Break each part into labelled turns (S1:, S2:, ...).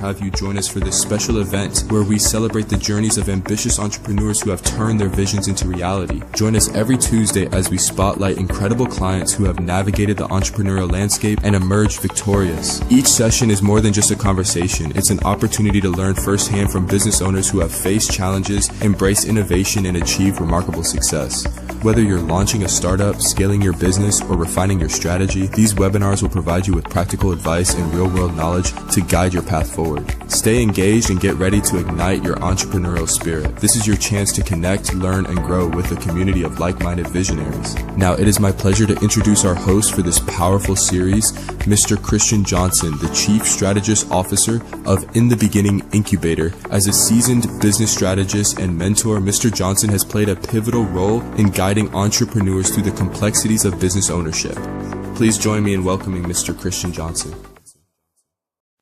S1: Have you join us for this special event where we celebrate the journeys of ambitious entrepreneurs who have turned their visions into reality. Join us every Tuesday as we spotlight incredible clients who have navigated the entrepreneurial landscape and emerged victorious. Each session is more than just a conversation. It's an opportunity to learn firsthand from business owners who have faced challenges, embraced innovation, and achieved remarkable success. Whether you're launching a startup, scaling your business, or refining your strategy, these webinars will provide you with practical advice and real-world knowledge to guide your path forward. Stay engaged and get ready to ignite your entrepreneurial spirit. This is your chance to connect, learn, and grow with a community of like-minded visionaries. Now, it is my pleasure to introduce our host for this powerful series, Mr. Christian Johnson, the Chief Strategist Officer of In The Beginning Incubator. As a seasoned business strategist and mentor, Mr. Johnson has played a pivotal role in guiding entrepreneurs through the complexities of business ownership. Please join me in welcoming Mr. Christian Johnson.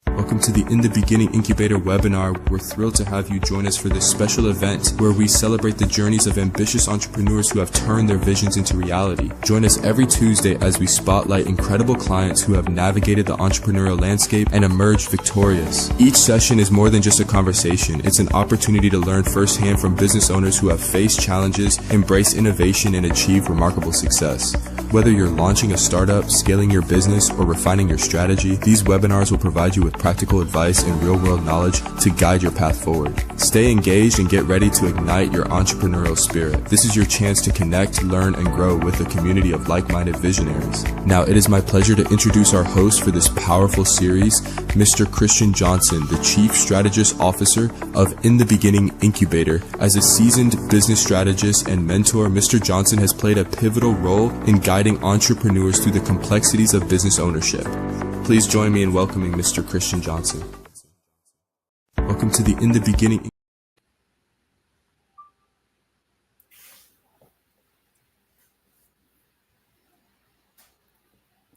S1: Welcome to the In The Beginning Incubator webinar. We're thrilled to have you join us for this special event where we celebrate the journeys of ambitious entrepreneurs who have turned their visions into reality. Join us every Tuesday as we spotlight incredible clients who have navigated the entrepreneurial landscape and emerged victorious. Each session is more than just a conversation. It's an opportunity to learn firsthand from business owners who have faced challenges, embraced innovation, and achieved remarkable success. Whether you're launching a startup, scaling your business, or refining your strategy, these webinars will provide you with practical advice and real-world knowledge to guide your path forward. Stay engaged and get ready to ignite your entrepreneurial spirit. This is your chance to connect, learn, and grow with a community of like-minded visionaries. Now, it is my pleasure to introduce our host for this powerful series, Mr. Christian Johnson, the Chief Strategist Officer of In The Beginning Incubator. As a seasoned business strategist and mentor, Mr. Johnson has played a pivotal role in guiding entrepreneurs through the complexities of business ownership. Please join me in welcoming Mr. Christian Johnson. Welcome to the In The Beginning.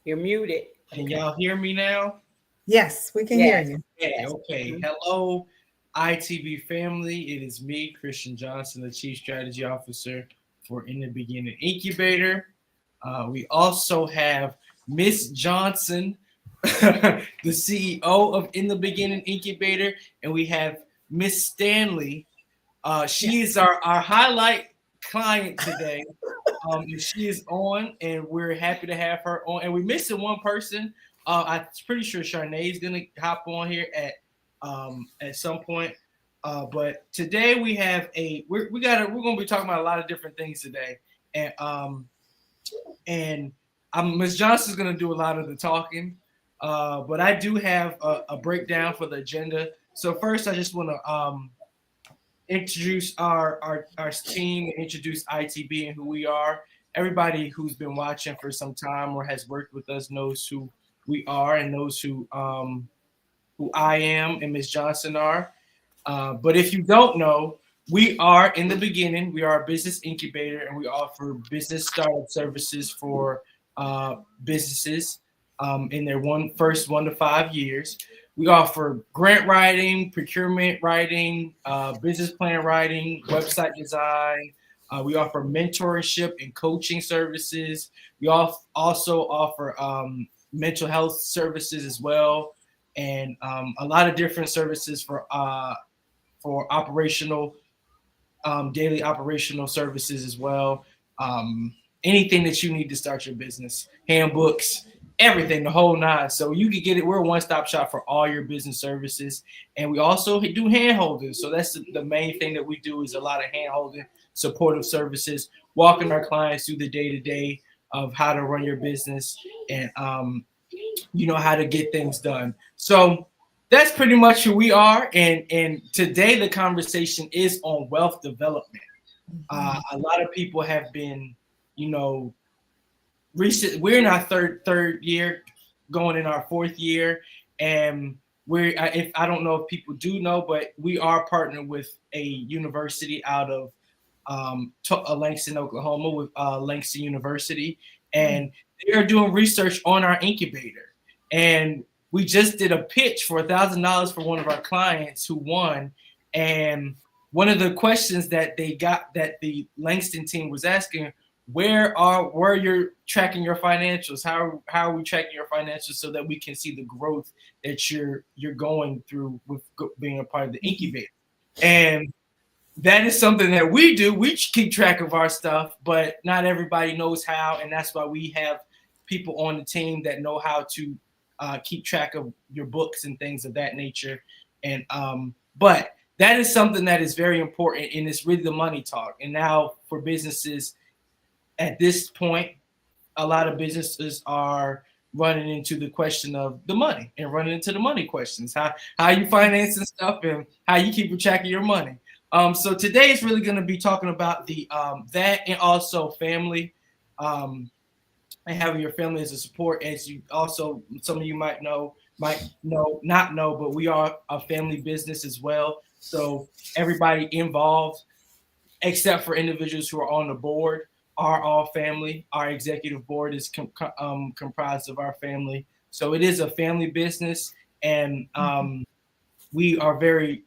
S2: You're muted.
S3: Can y'all hear me now?
S4: Yes, we can hear you.
S3: Yeah, okay. Hello, ITB family. It is me, Christian Johnson, the Chief Strategy Officer for In The Beginning Incubator. We also have Miss Johnson, the CEO of In The Beginning Incubator, and we have Miss Stanley. She is our highlight client today. She is on, and we're happy to have her on. And we're missing one person. I'm pretty sure Charnay is gonna hop on here at some point. But today we have we're gonna be talking about a lot of different things today, and Ms. Johnson's gonna do a lot of the talking, but I do have a breakdown for the agenda. So first, I just want to introduce our team and introduce ITB and who we are. Everybody who's been watching for some time or has worked with us knows who we are and knows who I am and Ms. Johnson are. But if you don't know, we are In The Beginning. We are a business incubator, and we offer business startup services for businesses in their first 1 to 5 years. We offer grant writing, procurement writing, business plan writing, website design. We offer mentorship and coaching services. We also offer mental health services as well, and a lot of different services for operational, daily operational services as well. Anything that you need to start your business, handbooks, everything, the whole nine. So you can get it. We're a one-stop shop for all your business services. And we also do hand-holding. So that's the main thing that we do is a lot of hand-holding, supportive services, walking our clients through the day-to-day of how to run your business and, how to get things done. So that's pretty much who we are. And today the conversation is on wealth development. A lot of people have been, we're in our third year, going in our fourth year, and I don't know if people do know, but we are partnered with a university out of Langston, Oklahoma, with Langston University, and they're doing research on our incubator. And we just did a pitch for $1,000 for one of our clients who won, and one of the questions that they got that the Langston team was asking where you're tracking your financials. How are we tracking your financials so that we can see the growth that you're going through with being a part of the incubator. And that is something that we do. We keep track of our stuff, but not everybody knows how, and that's why we have people on the team that know how to keep track of your books and things of that nature. And but that is something that is very important, and it's really the money talk. And now for businesses at this point, a lot of businesses are running into the question of the money and running into the money questions. How you financing stuff and how you keep track of your money. So today is really going to be talking about the that, and also family, and having your family as a support. As you also, some of you might know, not know, but we are a family business as well. So everybody involved, except for individuals who are on the board, are all family. Our executive board is comprised of our family. So it is a family business, and we are very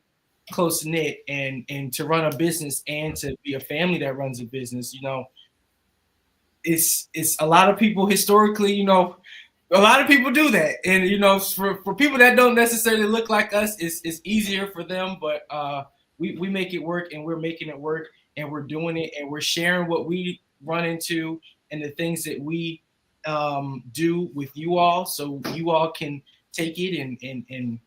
S3: close knit. And to run a business and to be a family that runs a business, it's a lot of people historically, a lot of people do that. And for people that don't necessarily look like us, it's easier for them, but we make it work, and we're making it work, and we're doing it, and we're sharing what we run into and the things that we do with you all, so you all can take it and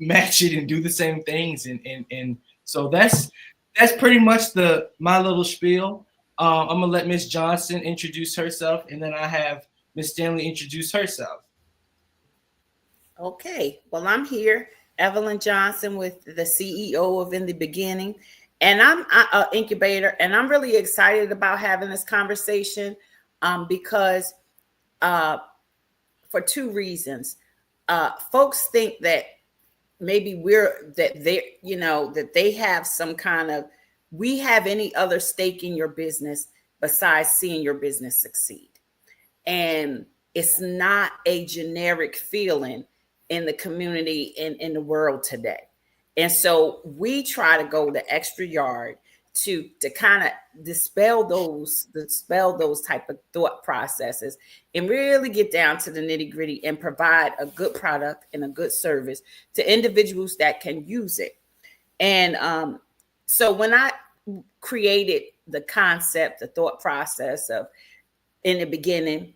S3: match it and do the same things. And so that's pretty much my little spiel. I'm gonna let Miss Johnson introduce herself, and then I have Miss Stanley introduce herself.
S2: Okay, well, I'm here, Evelyn Johnson, with the CEO of In The Beginning, and I'm an incubator, and I'm really excited about having this conversation because for two reasons. Folks think that maybe that they have some kind of, we have any other stake in your business besides seeing your business succeed. And it's not a generic feeling in the community and in the world today. And so we try to go the extra yard to kind of dispel those type of thought processes and really get down to the nitty gritty and provide a good product and a good service to individuals that can use it. And so when I created the concept, the thought process of In the Beginning,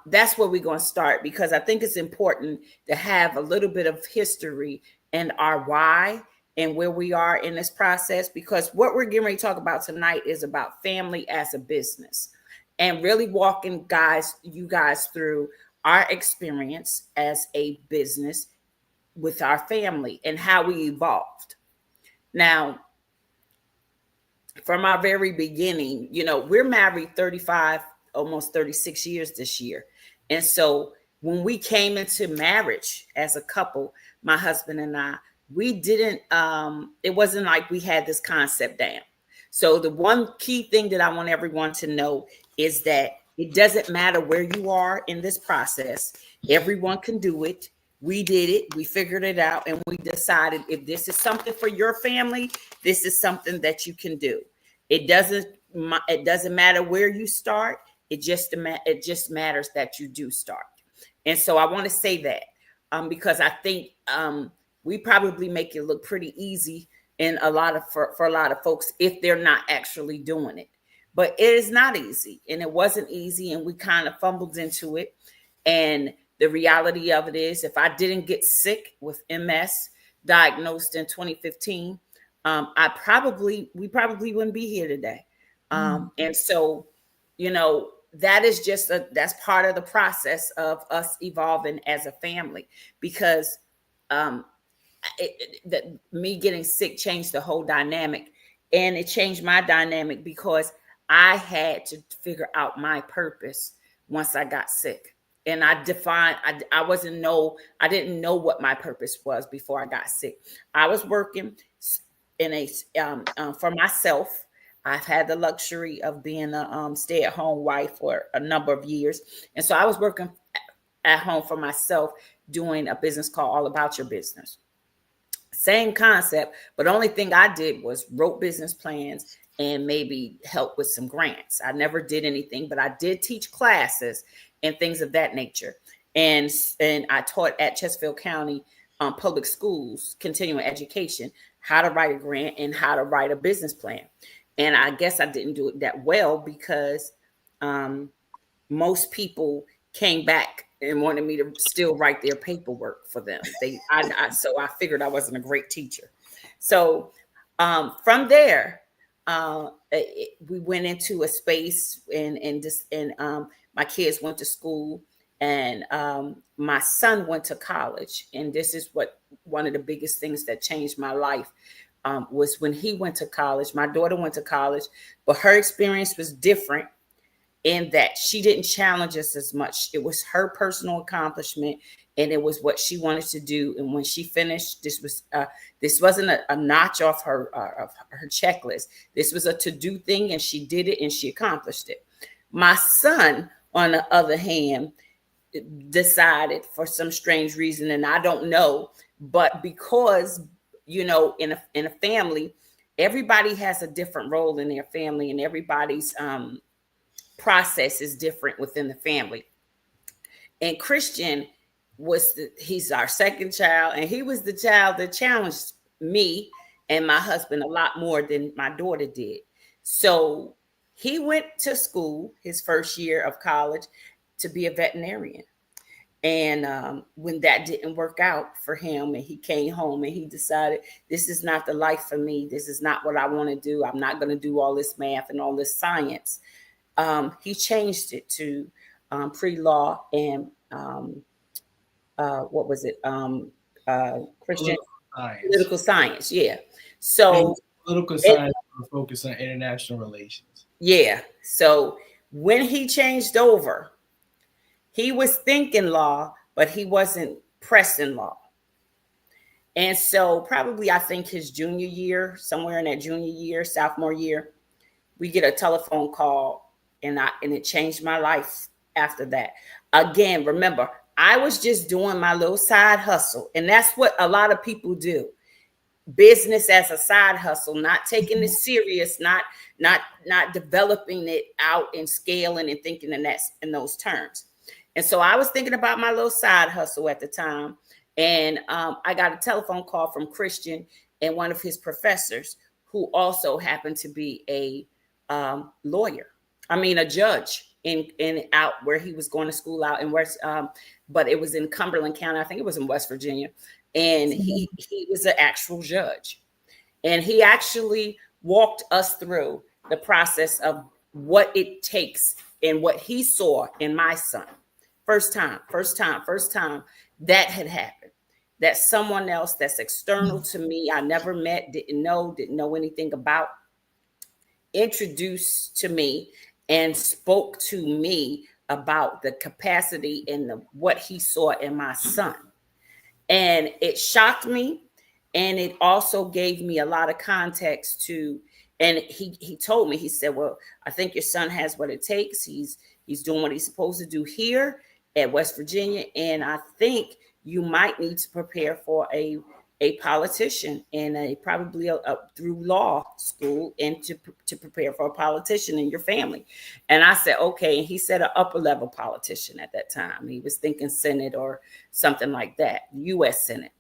S2: that's where we're going to start, because I think it's important to have a little bit of history and our why and where we are in this process, because what we're getting ready to talk about tonight is about family as a business and really walking you guys through our experience as a business with our family and how we evolved. Now, from our very beginning, we're married 35, almost 36 years this year. And so when we came into marriage as a couple, my husband and I, we didn't, it wasn't like we had this concept down. So the one key thing that I want everyone to know is that it doesn't matter where you are in this process. Everyone can do it. We did it. We figured it out, and we decided if this is something for your family, this is something that you can do. It doesn't matter where you start. It just matters that you do start. And so I want to say that because I think we probably make it look pretty easy for a lot of folks if they're not actually doing it. But it is not easy, and it wasn't easy, and we kind of fumbled into it. And the reality of it is, if I didn't get sick with MS, diagnosed in 2015, we probably wouldn't be here today. And so, that is that's part of the process of us evolving as a family, because me getting sick changed the whole dynamic, and it changed my dynamic because I had to figure out my purpose once I got sick. And I didn't know what my purpose was before I got sick. I was working for myself. I've had the luxury of being a stay-at-home wife for a number of years. And so I was working at home for myself, doing a business called All About Your Business. Same concept, but the only thing I did was wrote business plans and maybe help with some grants. I never did anything, but I did teach classes and things of that nature. And I taught at Chesterfield County public schools, continuing education, how to write a grant and how to write a business plan. And I guess I didn't do it that well because most people came back and wanted me to still write their paperwork for them. So I figured I wasn't a great teacher. So from there, we went into a space and my kids went to school, and my son went to college. And this is what one of the biggest things that changed my life was when he went to college. My daughter went to college, but her experience was different in that she didn't challenge us as much. It was her personal accomplishment, and it was what she wanted to do. And when she finished, this wasn't a notch off her checklist. This was a to-do thing, and she did it and she accomplished it. My son, on the other hand, decided for some strange reason, and I don't know, but because, you know, in a family, everybody has a different role in their family, and everybody's process is different within the family. And Christian he's our second child, and he was the child that challenged me and my husband a lot more than my daughter did. So he went to school his first year of college to be a veterinarian. And when that didn't work out for him, and he came home and he decided, this is not the life for me. This is not what I want to do. I'm not going to do all this math and all this science. He changed it to pre-law and what was it? Christian political science. Yeah. So
S3: political science will focus on international relations.
S2: Yeah. So when he changed over, he was thinking law, but he wasn't pressing law. And so probably I think his junior year, somewhere in that junior year, sophomore year, we get a telephone call, and it changed my life after that. Again, remember, I was just doing my little side hustle, and that's what a lot of people do. Business as a side hustle, not taking it serious, not developing it out and scaling and thinking in those terms. And so I was thinking about my little side hustle at the time, and I got a telephone call from Christian and one of his professors, who also happened to be a a judge in out where he was going to school out in West, but it was in Cumberland County. I think it was in West Virginia. And he was an actual judge. And he actually walked us through the process of what it takes and what he saw in my son. First time that had happened. That someone else that's external to me, I never met, didn't know anything about, introduced to me and spoke to me about the capacity and what he saw in my son. And it shocked me. And it also gave me a lot of context and he told me, he said, well, I think your son has what it takes. He's doing what he's supposed to do here at West Virginia. And I think you might need to prepare for a politician and probably through law school, and to prepare for a politician in your family. And I said, okay. And he said an upper level politician at that time. He was thinking Senate or something like that, U.S. Senate.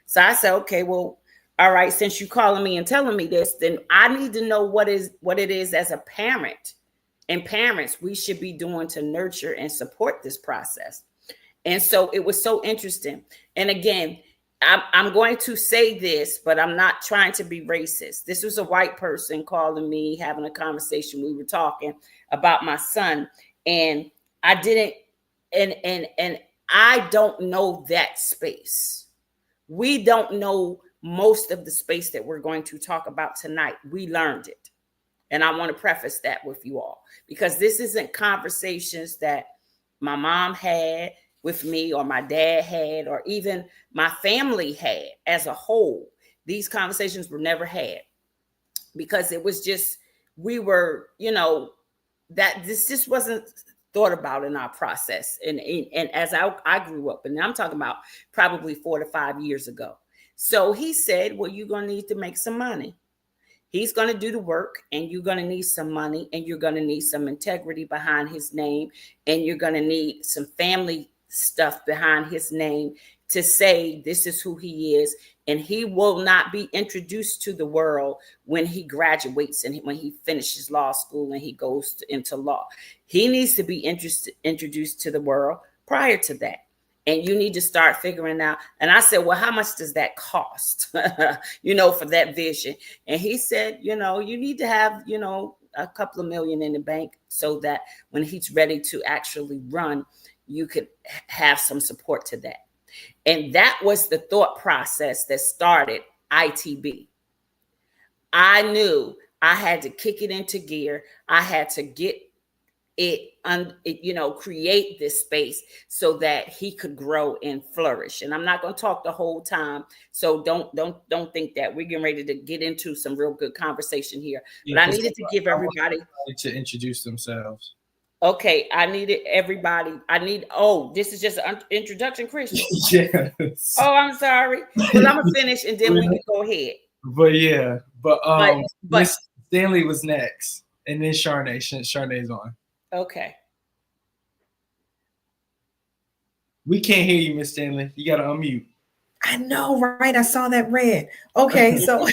S2: So I said, okay, well, all right, since you're calling me and telling me this, then I need to know what it is as a parent, and parents we should be doing to nurture and support this process. And so it was so interesting. And again, I'm going to say this, but I'm not trying to be racist. This was a white person calling me, having a conversation. We were talking about my son, and I didn't, and I don't know that space. We don't know most of the space that we're going to talk about tonight. We learned it. And I want to preface that with you all, because this isn't conversations that my mom had with me, or my dad had, or even my family had as a whole. These conversations were never had, because it was just, we were, that this just wasn't thought about in our process. And as I grew up, and I'm talking about probably 4 to 5 years ago. So he said, well, you're going to need to make some money. He's going to do the work, and you're going to need some money, and you're going to need some integrity behind his name, and you're going to need some family stuff behind his name to say this is who he is. And he will not be introduced to the world when he graduates and when he finishes law school and he goes into law. He needs to be introduced to the world prior to that. And you need to start figuring out. And I said, well, how much does that cost, for that vision? And he said, you need to have, a couple of million in the bank so that when he's ready to actually run, you could have some support to that. And that was the thought process that started ITB. I knew I had to kick it into gear. I had to get create this space so that he could grow and flourish. And I'm not going to talk the whole time, so don't think that we're getting ready to get into some real good conversation here. But I needed to give everybody
S3: to introduce themselves.
S2: Okay, I needed everybody. This is just an introduction, Christian.
S3: Yes.
S2: Oh, I'm sorry. Well, I'm gonna finish and then we can go ahead.
S3: But Miss Stanley was next, and then Sharnay's on.
S2: Okay.
S3: We can't hear you, Miss Stanley. You gotta unmute.
S4: I know, right? I saw that red. Okay, so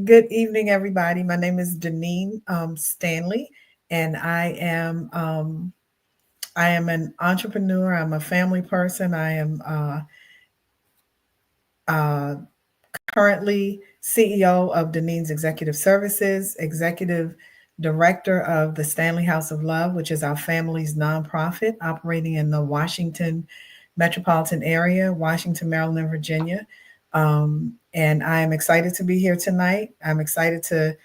S4: good evening, everybody. My name is Deneen Stanley. And I am an entrepreneur. I'm a family person. I am currently CEO of Deneen's Executive Services, Executive Director of the Stanley House of Love, which is our family's nonprofit operating in the Washington metropolitan area, Washington, Maryland, and Virginia. And I am excited to be here tonight. I'm excited to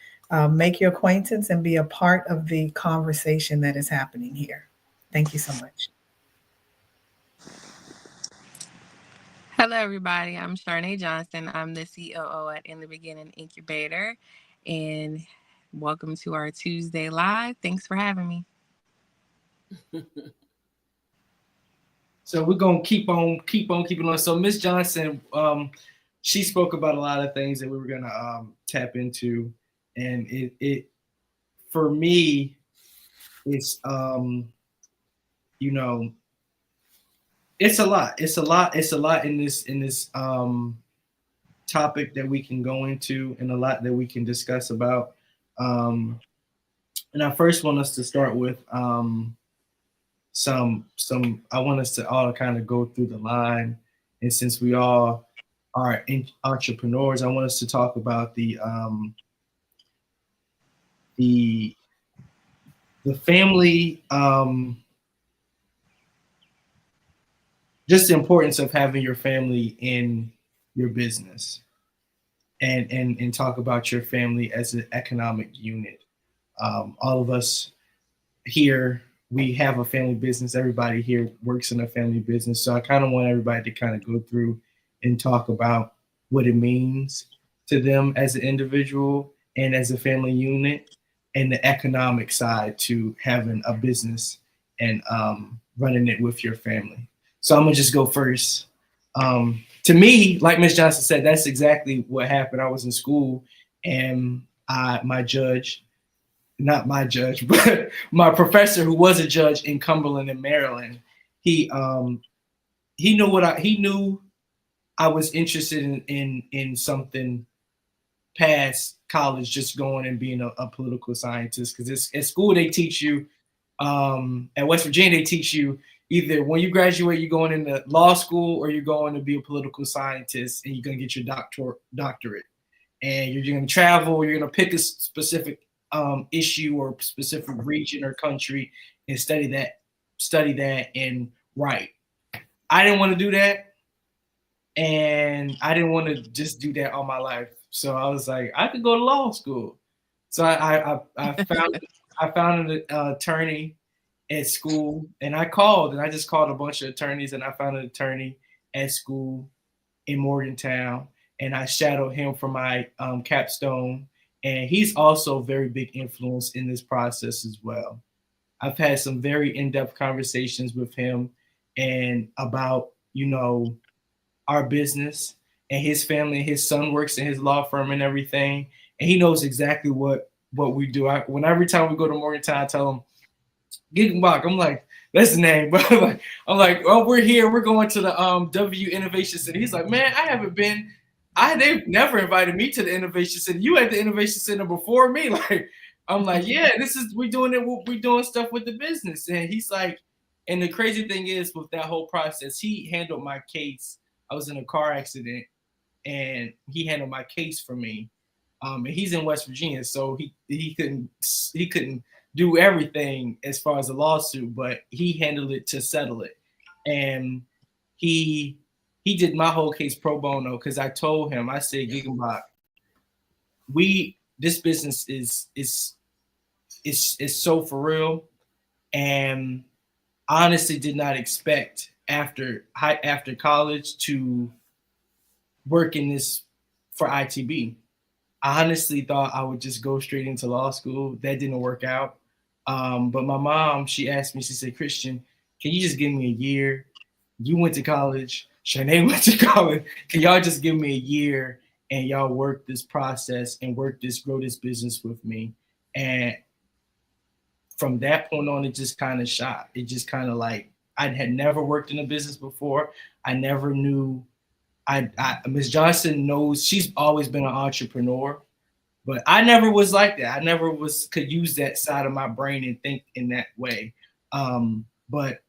S4: make your acquaintance and be a part of the conversation that is happening here. Thank you so much.
S5: Hello, everybody. I'm Sharnay Johnson. I'm the COO at In The Beginning Incubator, and welcome to our Tuesday Live. Thanks for having me.
S3: So we're gonna keep on keeping on. So Miss Johnson, she spoke about a lot of things that we were gonna tap into. And it for me, it's it's a lot. It's a lot in this topic that we can go into, and a lot that we can discuss about. And I first want us to start with some. I want us to all kind of go through the line, and since we all are entrepreneurs, I want us to talk about the family, just the importance of having your family in your business, and talk about your family as an economic unit. All of us here, we have a family business. Everybody here works in a family business. So I kind of want everybody to kind of go through and talk about what it means to them as an individual and as a family unit, and the economic side to having a business and running it with your family. So I'm gonna just go first. To me, like Ms. Johnson said, that's exactly what happened. I was in school, and my judge, not my judge, but my professor, who was a judge in Cumberland in Maryland, he knew I was interested in something past college, just going and being a political scientist. Because at school they teach you, at West Virginia they teach you either when you graduate you're going into law school, or you're going to be a political scientist and you're going to get your doctorate, and you're going to travel. You're going to pick a specific issue or specific region or country and study that and write. I didn't want to do that, and I didn't want to just do that all my life. So I was like, I could go to law school. So I found an attorney at school, and I just called a bunch of attorneys, and I found an attorney at school in Morgantown, and I shadowed him for my capstone. And he's also a very big influence in this process as well. I've had some very in-depth conversations with him and about, our business, and his family. His son works in his law firm and everything. and he knows exactly what we do. Every time we go to Morgantown, I tell him, Giggenbach. I'm like, that's the name, but I'm like, oh, we're here. We're going to the W Innovation Center. He's like, man, I haven't been. They've never invited me to the Innovation Center. You had the Innovation Center before me. Like, I'm like, yeah, we're doing stuff with the business. And he's like, and the crazy thing is with that whole process, he handled my case. I was in a car accident, and he handled my case for me. And he's in West Virginia, so he couldn't do everything as far as the lawsuit, but he handled it to settle it. And he did my whole case pro bono, because I told him, I said, Giggenbach, this business is so for real. And I honestly did not expect after college to work in this for ITB. I honestly thought I would just go straight into law school. That didn't work out. But my mom, she asked me, she said, Christian, can you just give me a year? You went to college. Shanae went to college. Can y'all just give me a year and y'all work this process and grow this business with me? And from that point on, it just kind of shot. It just kind of like, I had never worked in a business before. I never knew. Ms. Johnson knows, she's always been an entrepreneur, but I never was like that. I never could use that side of my brain and think in that way. But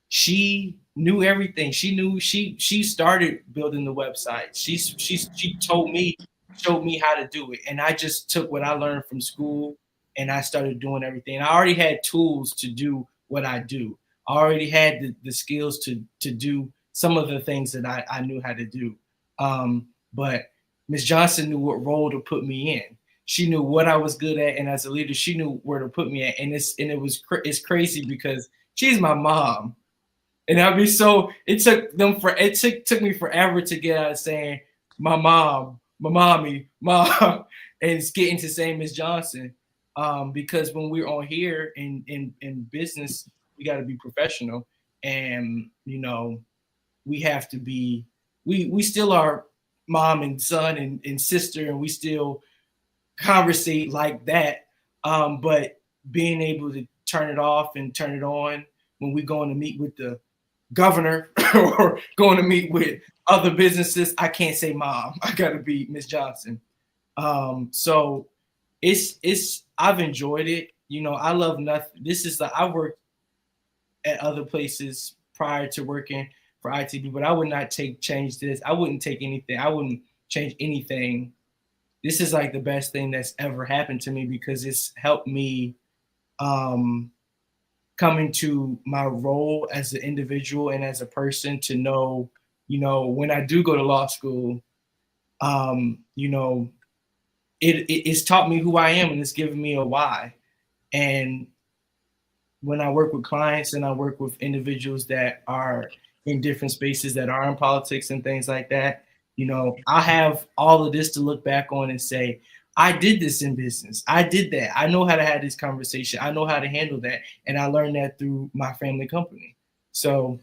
S3: she knew everything. She knew she started building the website. She showed me how to do it. And I just took what I learned from school and I started doing everything. I already had tools to do what I do. I already had the skills to do some of the things that I knew how to do. But Ms. Johnson knew what role to put me in. She knew what I was good at, and as a leader, she knew where to put me at. And it's crazy because she's my mom, and it took me forever to get out of saying my mom, my mommy, mom, and it's getting to saying Ms. Johnson, because when we're on here in business, we got to be professional, and we have to be. We still are mom and son and sister, and we still conversate like that, but being able to turn it off and turn it on when we're going to meet with the governor or going to meet with other businesses, I can't say mom. I gotta be Miss Johnson. So I've enjoyed it. I love nothing. I worked at other places prior to working for ITB, but I would not change this. I wouldn't take anything. I wouldn't change anything. This is like the best thing that's ever happened to me because it's helped me come into my role as an individual and as a person to know, when I do go to law school, it's taught me who I am and it's given me a why. And when I work with clients and I work with individuals that are in different spaces that are in politics and things like that, I have all of this to look back on and say, I did this in business. I did that. I know how to have this conversation. I know how to handle that. And I learned that through my family company. So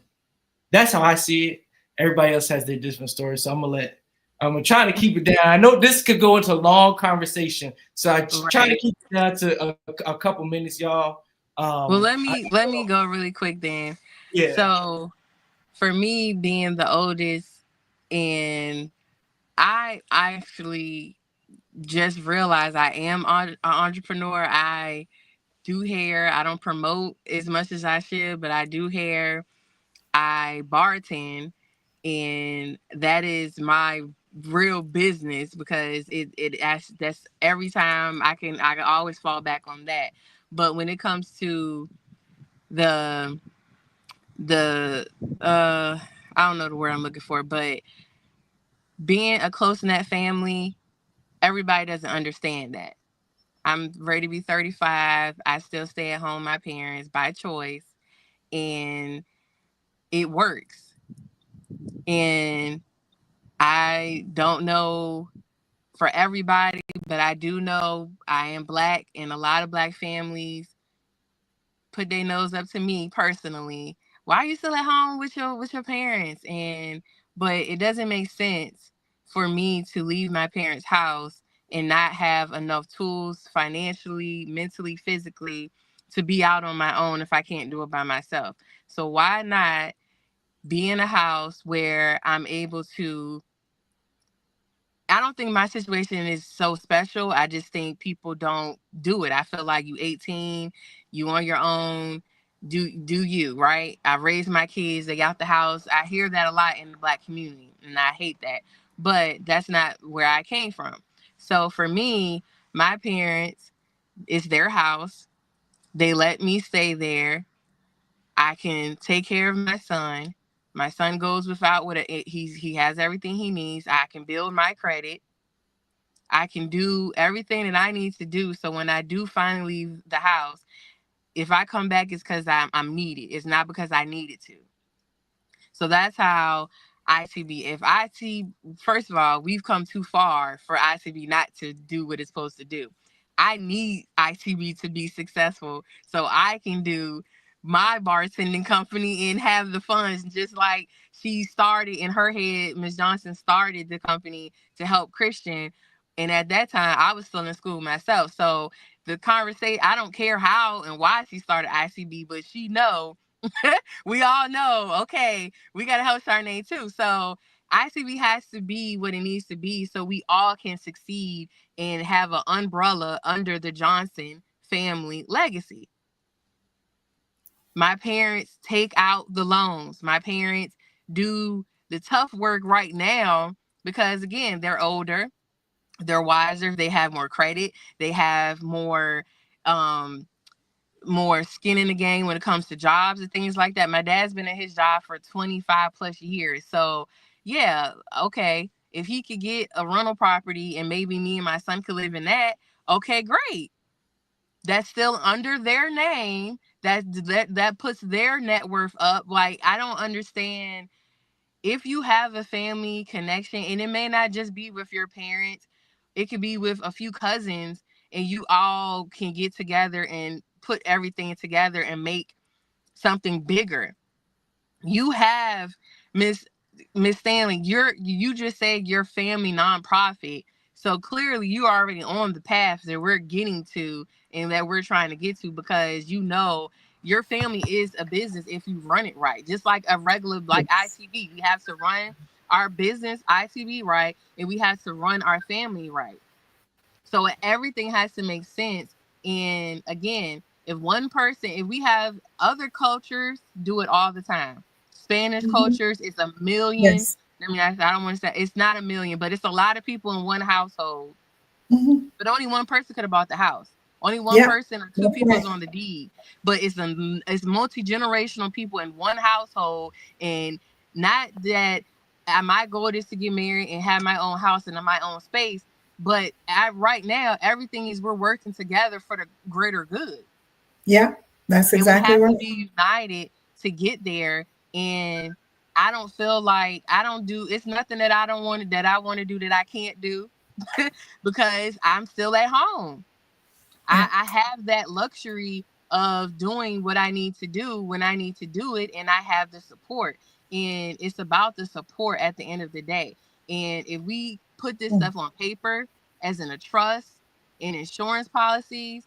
S3: that's how I see it. Everybody else has their different stories. So I'm trying to keep it down. I know this could go into a long conversation. So I'm trying to keep it down to a couple minutes, y'all.
S5: Well, let me go really quick then.
S3: Yeah.
S5: So for me being the oldest, and I actually just realized I am an entrepreneur. I do hair. I don't promote as much as I should, but I do hair. I bartend, and that is my real business because that's every time I can always fall back on that. But when it comes to the I don't know the word I'm looking for, but being a close-knit family, everybody doesn't understand that. I'm ready to be 35. I still stay at home with my parents by choice, and it works. And I don't know for everybody, but I do know I am Black, and a lot of Black families put their nose up to me personally. Why are you still at home with your parents? But it doesn't make sense for me to leave my parents' house and not have enough tools financially, mentally, physically to be out on my own if I can't do it by myself. So why not be in a house where I'm able to? I don't think my situation is so special. I just think people don't do it. I feel like you 18, you on your own, do you, right? I raised my kids, they got the house. I hear that a lot in the Black community, and I hate that. But that's not where I came from. So for me, my parents, it's their house. They let me stay there. I can take care of my son. My son goes without he has everything he needs. I can build my credit. I can do everything that I need to do. So when I do finally leave the house, if I come back, it's because I'm needed. It's not because I needed to. So that's how ITB. First of all, we've come too far for ITB not to do what it's supposed to do. I need ITB to be successful so I can do my bartending company and have the funds, just like she started in her head. Ms. Johnson started the company to help Christian. And at that time, I was still in school myself. So the conversation, I don't care how and why she started ICB, but she know, we all know, okay, we got to help Charnay too. So ICB has to be what it needs to be so we all can succeed and have an umbrella under the Johnson family legacy. My parents take out the loans. My parents do the tough work right now because, again, they're older, they're wiser, they have more credit, they have more skin in the game when it comes to jobs and things like that. My dad's been at his job for 25 plus years. So yeah, okay. If he could get a rental property and maybe me and my son could live in that, okay, great. That's still under their name. That puts their net worth up. Like, I don't understand. If you have a family connection, and it may not just be with your parents, it could be with a few cousins, and you all can get together and put everything together and make something bigger. You have Miss Stanley, you just said your family nonprofit. So clearly you are already on the path that we're getting to and that we're trying to get to, because your family is a business if you run it right. Just like a regular, like
S4: Yes.
S5: ITV, we have to run our business ITV right, and we have to run our family right. So everything has to make sense. And again, if we have other cultures do it all the time. Spanish
S4: Mhm.
S5: cultures is a million.
S4: Yes.
S5: I mean, I don't want to say it's not a million, but it's a lot of people in one household.
S4: Mhm.
S5: But only one person could have bought the house. Only one
S4: Yeah,
S5: person or two
S4: that's
S5: people is
S4: right.
S5: on the deed. But it's multi-generational people in one household. And not that my goal is to get married and have my own house and my own space. But right now, everything is we're working together for the greater good.
S4: Yeah, that's
S5: And we
S4: exactly
S5: have to
S4: right.
S5: be united to get there. And I don't feel like it's nothing that I want to do that I can't do because I'm still at home.
S4: Yeah.
S5: I have that luxury of doing what I need to do when I need to do it, and I have the support. And it's about the support at the end of the day. And if we put this
S4: Mm.
S5: stuff on paper, as in a trust and insurance policies,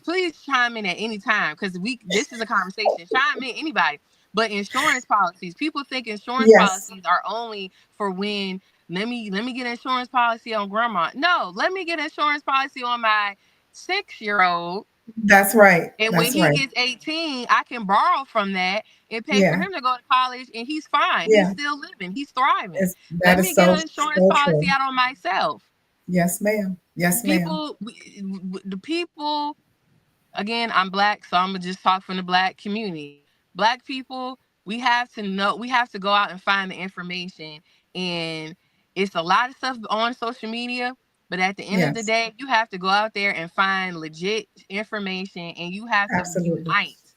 S5: please chime in at any time, because this is a conversation. Chime in, anybody. But insurance policies, people think insurance
S4: Yes,
S5: policies are only for when let me get an insurance policy on grandma. No, let me get an insurance policy on my 6-year-old.
S4: that's right.
S5: And when
S4: That's
S5: he
S4: right.
S5: gets 18, I can borrow from that and pay for
S4: Yeah,
S5: him to go to college, and he's fine. He's
S4: yeah.
S5: still living. He's thriving.
S4: That
S5: Let
S4: is
S5: me get
S4: so
S5: an insurance
S4: so
S5: policy
S4: true.
S5: out on myself.
S4: Yes, ma'am. Yes, ma'am.
S5: The people, again, I'm Black, so I'm gonna just talk from the Black community. Black people, we have to go out and find the information. And it's a lot of stuff on social media, but at the end of the
S4: Yes,
S5: day, you have to go out there and find legit information, and you have to
S4: absolutely.
S5: unite.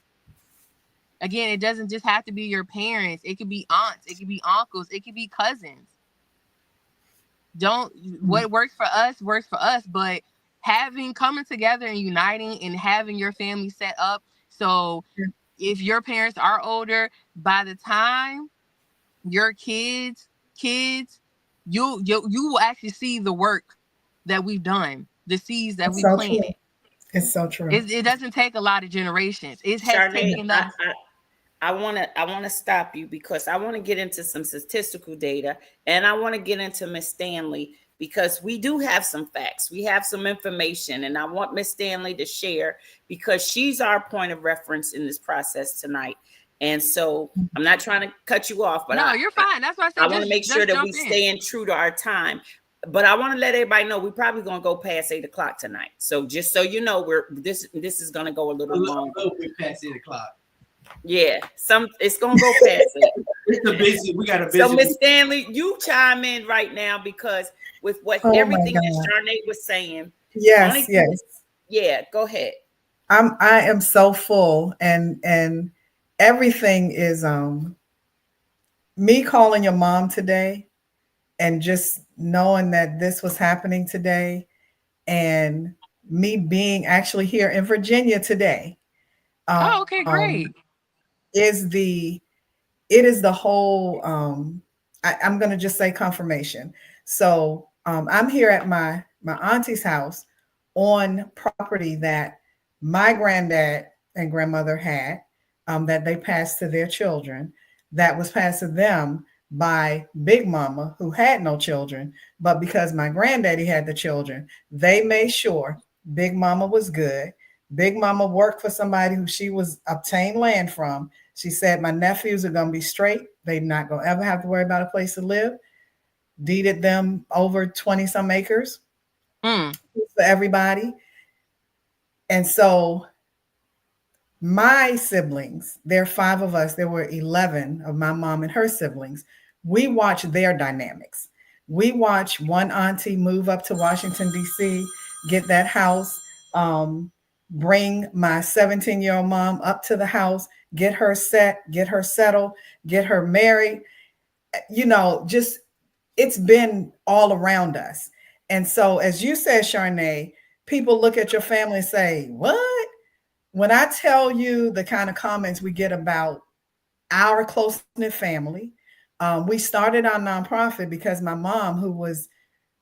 S5: Again, it doesn't just have to be your parents, it could be aunts, it could be uncles, it could be cousins. Don't
S4: Mm.
S5: What works for us, but coming together and uniting and having your family set up, so
S4: Yeah.
S5: if your parents are older, by the time your kids, you will actually see the work that we've done, the seeds that
S4: It's
S5: we
S4: so true.
S5: planted.
S4: It's so true.
S5: It doesn't take a lot of generations. It has
S2: Charnay,
S5: taken us.
S2: I want to stop you because I want to get into some statistical data, and I want to get into Miss Stanley because we do have some facts. We have some information, and I want Miss Stanley to share because she's our point of reference in this process tonight. And so I'm not trying to cut you off, but
S5: No, you're fine. That's why I said
S2: I want to make sure that we staying true to our time. But I want to let everybody know we're probably going to go past 8 o'clock tonight. So just so you know, this is going to go a little longer.
S3: A little bit past 8 o'clock.
S2: Yeah, it's gonna go past it.
S3: It's a busy. We got a busy.
S2: So, Miss Stanley, you chime in right now because with what everything that Charnay was saying.
S4: Yes.
S2: Yeah, go ahead.
S4: I am so full, and everything is me calling your mom today, and just knowing that this was happening today, and me being actually here in Virginia today.
S5: Oh, okay, great.
S4: It is the whole I'm going to just say confirmation. So I'm here at my auntie's house on property that my granddad and grandmother had, that they passed to their children, that was passed to them by Big Mama, who had no children, but because my granddaddy had the children, they made sure Big Mama was good. Big Mama worked for somebody who she was obtained land from. She said, my nephews are going to be straight. They're not going to ever have to worry about a place to live. Deeded them over 20 some acres for everybody. And so my siblings, there are 5 of us, there were 11 of my mom and her siblings. We watched their dynamics. We watched one auntie move up to Washington, D.C., get that house, bring my 17-year-old mom up to the house, get her set, get her settled, get her married. Just it's been all around us. And so, as you said, Charnay, people look at your family and say, what? When I tell you the kind of comments we get about our close-knit family, we started our nonprofit because my mom, who was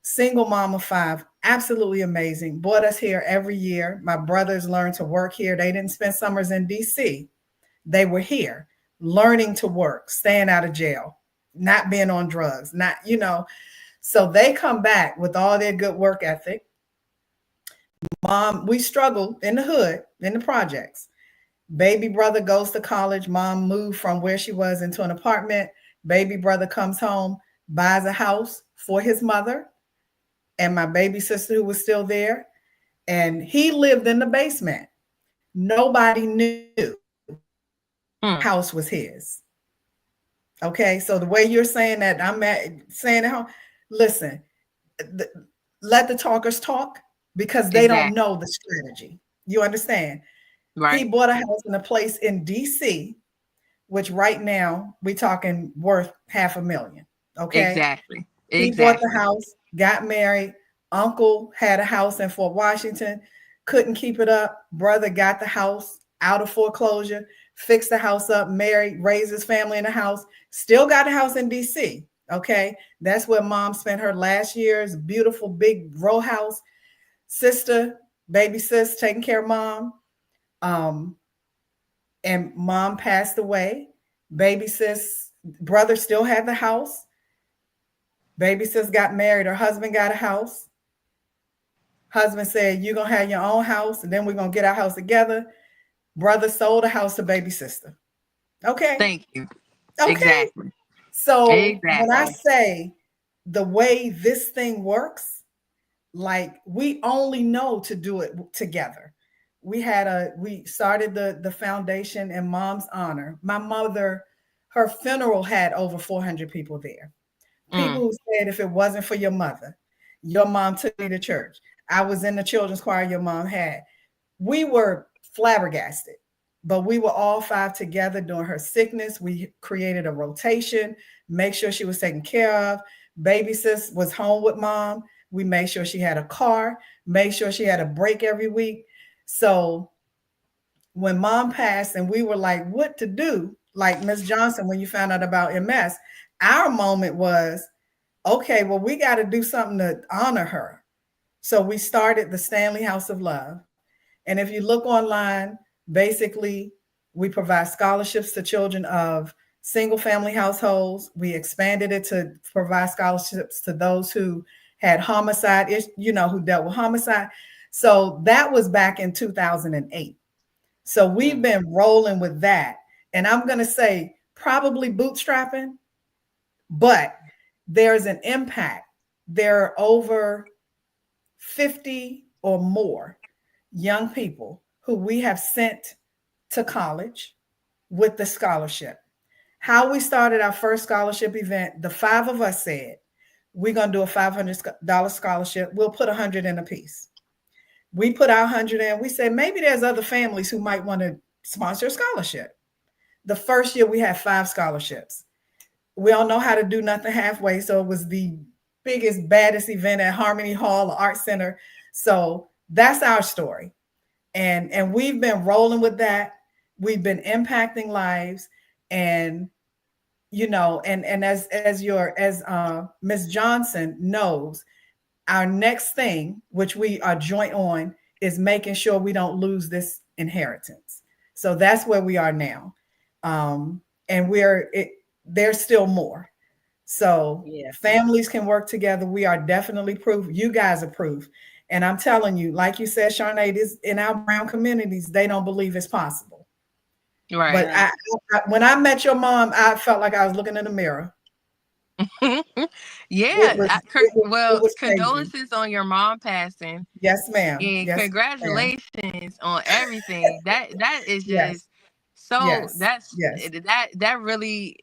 S4: single mom of 5, absolutely amazing, brought us here every year. My brothers learned to work here. They didn't spend summers in DC. They were here learning to work, staying out of jail, not being on drugs, so they come back with all their good work ethic. Mom, we struggled in the hood, in the projects. Baby brother goes to college. Mom moved from where she was into an apartment. Baby brother comes home, buys a house for his mother and my baby sister who was still there. And he lived in the basement. Nobody knew the house was his. Okay, so the way you're saying that, saying at home, listen, let the talkers talk because they don't know the strategy. You understand? Right. He bought a house in a place in DC, which right now we're talking worth $500,000. Okay.
S5: Exactly.
S4: He bought the house, got married. Uncle had a house in Fort Washington, couldn't keep it up. Brother got the house out of foreclosure, fixed the house up, married, raised his family in the house, still got a house in DC. Okay. That's where mom spent her last year's beautiful big row house. Sister, baby sis, taking care of mom. And mom passed away. Baby sis, brother still had the house. Baby sis got married. Her husband got a house. Husband said, you're going to have your own house, and then we're going to get our house together. Brother sold a house to baby sister. Okay.
S5: Thank you.
S4: Okay.
S5: Exactly.
S4: So when I say the way this thing works, like we only know to do it together. We started the foundation in mom's honor. My mother, her funeral had over 400 people there. People who said, if it wasn't for your mother, your mom took me to church. I was in the children's choir your mom had. We were flabbergasted, but we were all 5 together during her sickness. We created a rotation, make sure she was taken care of. Baby sis was home with mom. We made sure she had a car, made sure she had a break every week. So when mom passed and we were like, what to do? Like Miss Johnson, when you found out about MS, our moment was, okay, well, we got to do something to honor her. So we started the Stanley House of Love. And if you look online, basically, we provide scholarships to children of single family households. We expanded it to provide scholarships to those who had homicide, who dealt with homicide. So that was back in 2008. So we've been rolling with that. And I'm going to say probably bootstrapping, but there's an impact. There are over 50 or more young people who we have sent to college with the scholarship. How we started our first scholarship event, the 5 of us said, we're going to do a $500 scholarship. We'll put 100 in a piece. We put our 100 in. We said, maybe there's other families who might want to sponsor a scholarship. The first year we had 5 scholarships. We all know how to do nothing halfway. So it was the biggest, baddest event at Harmony Hall, the Art Center. So that's our story. And we've been rolling with that. We've been impacting lives. And, and as Ms. Johnson knows, our next thing, which we are joint on, is making sure we don't lose this inheritance. So that's where we are now. And there's still more. So families can work together. We are definitely proof. You guys are proof. And I'm telling you, like you said, Sharnae, this in our brown communities, they don't believe it's possible.
S5: Right.
S4: But when I met your mom, I felt like I was looking in the mirror.
S5: Condolences on your mom passing.
S4: Yes, ma'am.
S5: And
S4: yes,
S5: congratulations on everything. That is just that really,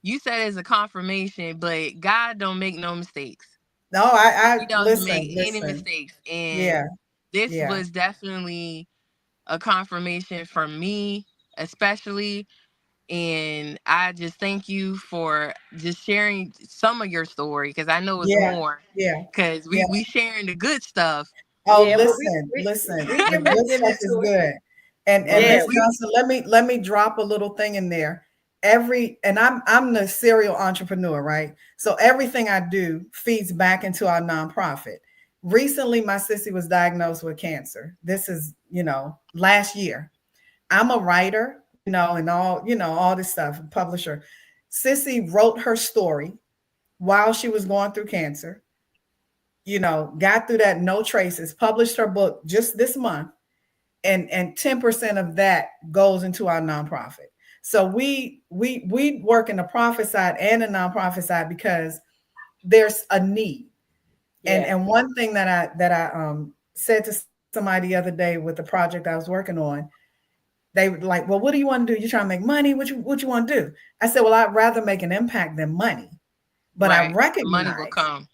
S5: you said is a confirmation, but God don't make no mistakes.
S4: No,
S5: He doesn't make any mistakes. And this was definitely a confirmation for me, especially. And I just thank you for just sharing some of your story, because I know it's more.
S4: Yeah.
S5: Because we sharing the good stuff.
S4: Oh, listen. The good stuff is good. And Ms. Johnson, let me drop a little thing in there. I'm the serial entrepreneur, right? So everything I do feeds back into our nonprofit. Recently, my sissy was diagnosed with cancer. This is, last year. I'm a writer, and all this stuff, publisher. Sissy wrote her story while she was going through cancer, got through that, no traces, published her book just this month. And 10% of that goes into our nonprofit. So we work in the profit side and the nonprofit side because there's a need. And one thing that I said to somebody the other day with the project I was working on, they were like, well, what do you want to do? You trying to make money? What you want to do? I said, well, I'd rather make an impact than money. But I recognize
S5: money will come.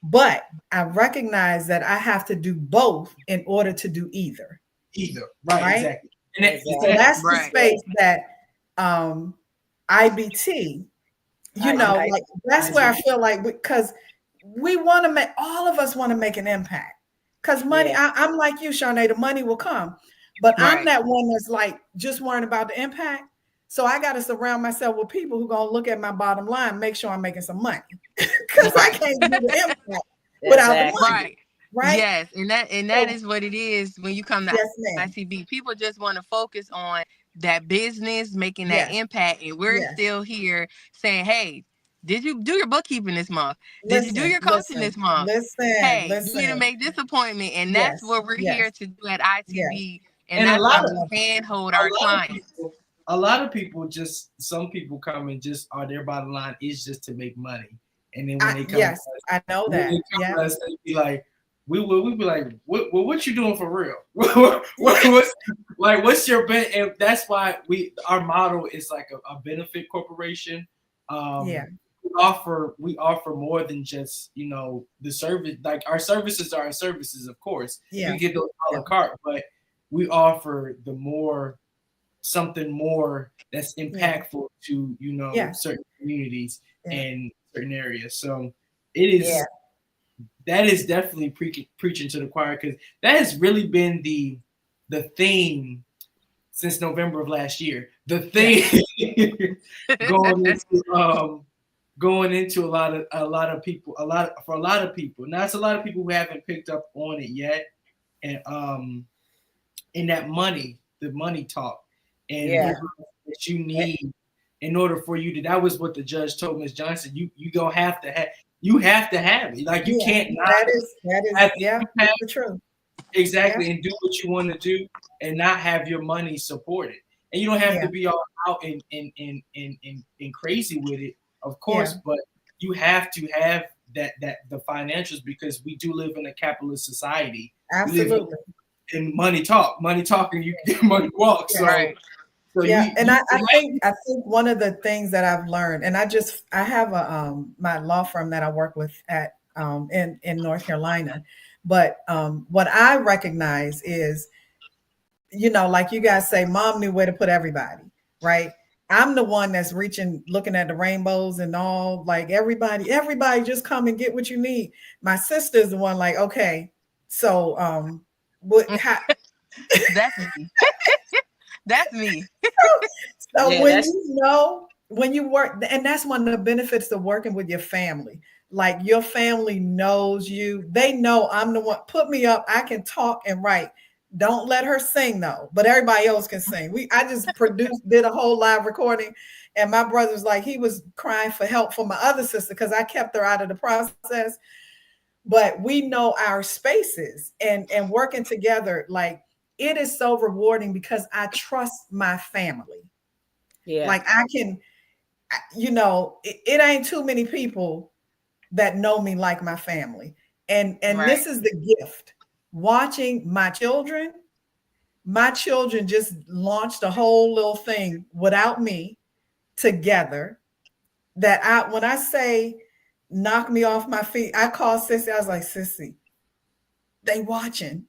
S4: But I recognize that I have to do both in order to do either.
S3: Right? Exactly.
S4: So that's the space that IBT, that's where I feel like, because we want to all of us want to make an impact. Because money, I'm like you, Sharnae, the money will come. But I'm that one that's like just worrying about the impact. So I got to surround myself with people who going to look at my bottom line, make sure I'm making some money. Because I can't do the impact without the money. Right.
S5: Yes. And that is what it is when you come to ITB. People just want to focus on that business, making that impact. And we're still here saying, hey, did you do your bookkeeping this month? Did you do your coaching this month? You need to make this appointment. And that's what we're here to do at ITB. And that's how we handhold our clients.
S3: A lot of people some people come and just their bottom line is just to make money. And then when they come to us,
S4: I know that.
S3: They be like, we be like, what you doing for real? What's your bet? And that's why our model is like a benefit corporation. We offer more than just the service. Like our services are our services, of course. You get those a la carte, but we offer something more that's impactful to certain communities and certain areas. So it is that is definitely preaching to the choir, because that has really been the theme since November of last year. The theme going into going into for a lot of people. Now it's a lot of people who haven't picked up on it yet, and in that the money talk, and
S2: Yeah.
S3: that you need in order for you to. That was what the judge told Ms. Johnson. You gonna have to have. You have to have it. Like you can't not.
S4: That is that's the truth.
S3: Exactly, and do what you want to do, and not have your money supported. And you don't have to be all out and crazy with it, of course, but you have to have that the financials, because we do live in a capitalist society.
S4: Absolutely.
S3: And money talk, and you get money walk. So,
S5: Right.
S3: So
S4: I think one of the things that I've learned, and I have a my law firm that I work with at in North Carolina, but what I recognize is, like you guys say, mom knew where to put everybody, right? I'm the one that's reaching, looking at the rainbows and all, like everybody just come and get what you need. My sister's the one like, okay, so
S5: That's me. That's me.
S4: So when you work, and that's one of the benefits of working with your family. Like your family knows you. They know I'm the one. Put me up. I can talk and write. Don't let her sing though, but everybody else can sing. I just did a whole live recording, and my brother was like, he was crying for help for my other sister because I kept her out of the process. But we know our spaces, and working together, like it is so rewarding because I trust my family.
S2: Yeah.
S4: Like I can, it ain't too many people that know me like my family. And
S5: Right.
S4: This is the gift. Watching my children just launched a whole little thing without me together, that when I say knock me off my feet, I call Sissy. I was like, Sissy, they watching.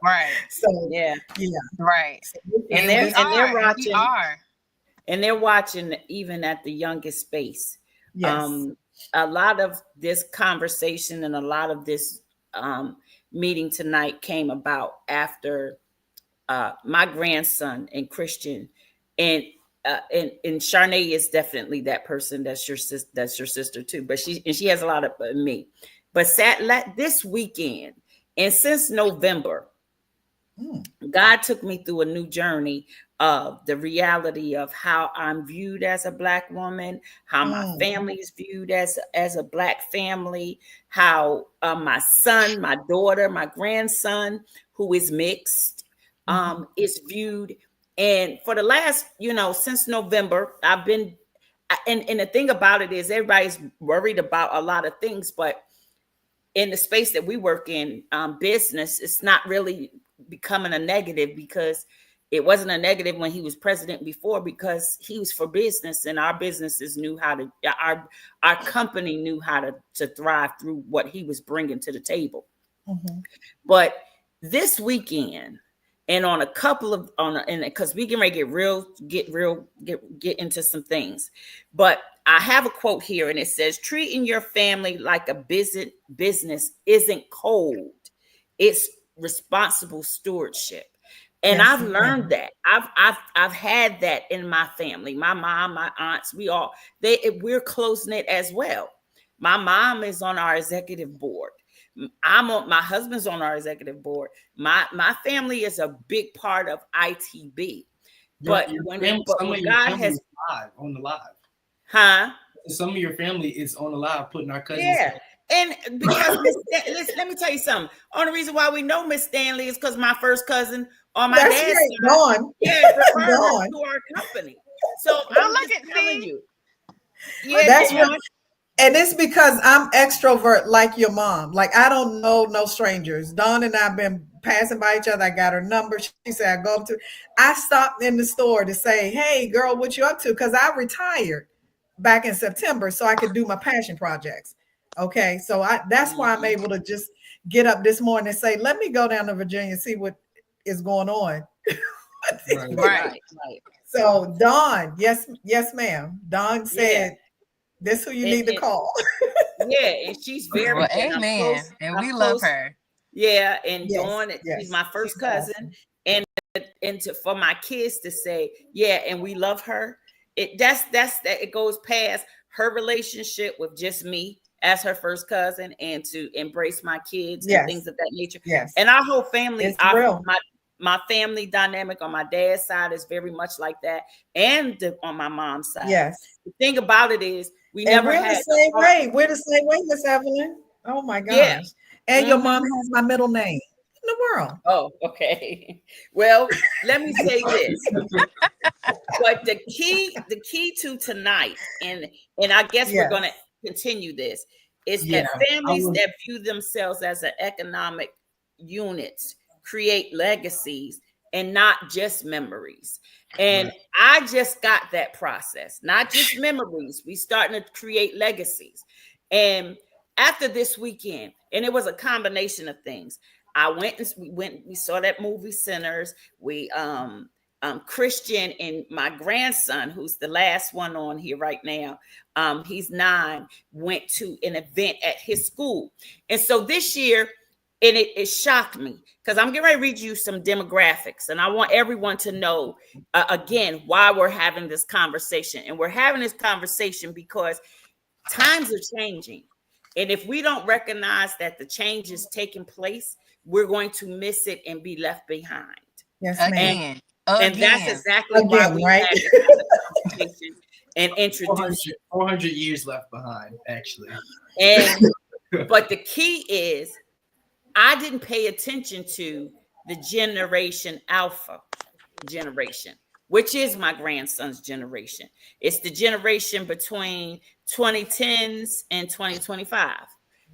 S5: Right.
S4: So
S5: Right.
S4: So
S2: And
S5: we
S2: they're watching.
S5: We are.
S2: And they're watching even at the youngest space.
S4: Yes.
S2: A lot of this conversation and a lot of this meeting tonight came about after my grandson and Christian, and Charnay is definitely that person. That's your sister too. But she has a lot of me. But this weekend, and since November, God took me through a new journey of the reality of how I'm viewed as a Black woman, how my family is viewed as a Black family, how my son, my daughter, my grandson, who is mixed, is viewed. And for the last, since November, I've been, and the thing about it is everybody's worried about a lot of things, but in the space that we work in, business, it's not really becoming a negative, because it wasn't a negative when he was president before, because he was for business, and our businesses knew how to, our company knew how to thrive through what he was bringing to the table. But this weekend, and on a couple of because we can get into some things, but I have a quote here, and it says, treating your family like a business isn't cold, it's responsible stewardship. And I've learned that. I've had that in my family. My mom, my aunts, we're close knit as well. My mom is on our executive board. My husband's on our executive board. My family is a big part of ITB. But God has
S3: on the live.
S2: Huh?
S3: Some of your family is on the live putting our cousins.
S2: Yeah. And because let me tell you something. Only reason why we know Miss Stanley is because my first cousin on my dad's side, referred her to our company. So I'm just telling you.
S4: Yeah, that's what. And it's because I'm extrovert like your mom. Like I don't know no strangers. Dawn and I've been passing by each other. I got her number. She said I go up to. I stopped in the store to say, "Hey, girl, what you up to?" Because I retired back in September, so I could do my passion projects. Okay, so that's why I'm able to just get up this morning and say, "Let me go down to Virginia and see what is going on."
S2: Right.
S4: So Dawn, yes, ma'am. Dawn said. This who you need to call.
S2: Yeah, and she's very
S5: amen. And we love her.
S2: Yeah, and Dawn, she's my first cousin. Awesome. And for my kids to say, yeah, and we love her. It goes past her relationship with just me as her first cousin and to embrace my kids and
S4: Yes.
S2: things of that nature.
S4: Yes.
S2: And our whole family,
S4: It's real.
S2: my family dynamic on my dad's side is very much like that, and on my mom's side.
S4: Yes.
S2: The thing about it is, we
S4: And
S2: never
S4: we're
S2: had
S4: the same way. We're the same way, Miss Evelyn. Oh my gosh.
S2: Yeah.
S4: And your mom has my middle name in the world.
S2: Oh, okay. Well, let me say this. But the key to tonight, and I guess we're going to continue this, is that families that view themselves as an economic units create legacies and not just memories. And I just got that process, not just memories. We starting to create legacies. And after this weekend, and it was a combination of things. I went and we saw that movie Sinners. We Christian and my grandson, who's the last one on here right now, he's 9, went to an event at his school. And so this year, and it shocked me, because I'm getting ready to read you some demographics, and I want everyone to know, again, why we're having this conversation. And we're having this conversation because times are changing. And if we don't recognize that the change is taking place, we're going to miss it and be left behind.
S4: Yes, ma'am.
S2: And that's exactly why we had this conversation and introduce it.
S3: 400 years left behind, actually.
S2: And but the key is, I didn't pay attention to the Generation Alpha generation, which is my grandson's generation. It's the generation between 2010s and 2025.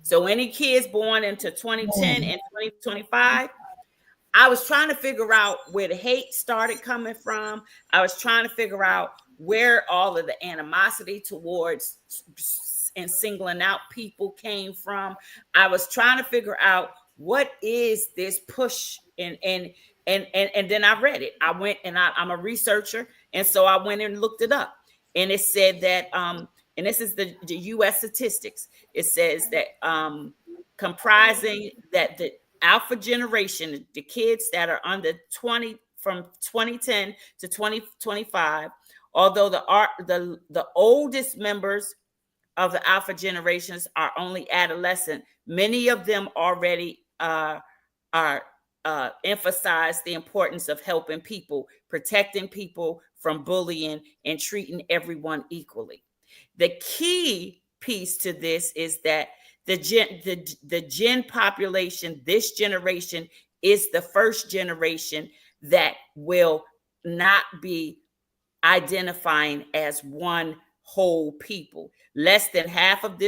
S2: So any kids born into 2010 and 2025, I was trying to figure out where the hate started coming from. I was trying to figure out where all of the animosity towards and singling out people came from. I was trying to figure out what is this push, and then I read it. I went and I'm a researcher, and so I went and looked it up, and it said that and this is the U.S. statistics. It says that comprising that the Alpha generation, the kids that are under 20 from 2010 to 2025, although the oldest members of the Alpha generations are only adolescent, many of them already emphasize the importance of helping people, protecting people from bullying, and treating everyone equally. The key piece to this is that the gen population, this generation, is the first generation that will not be identifying as one whole people. Less than half of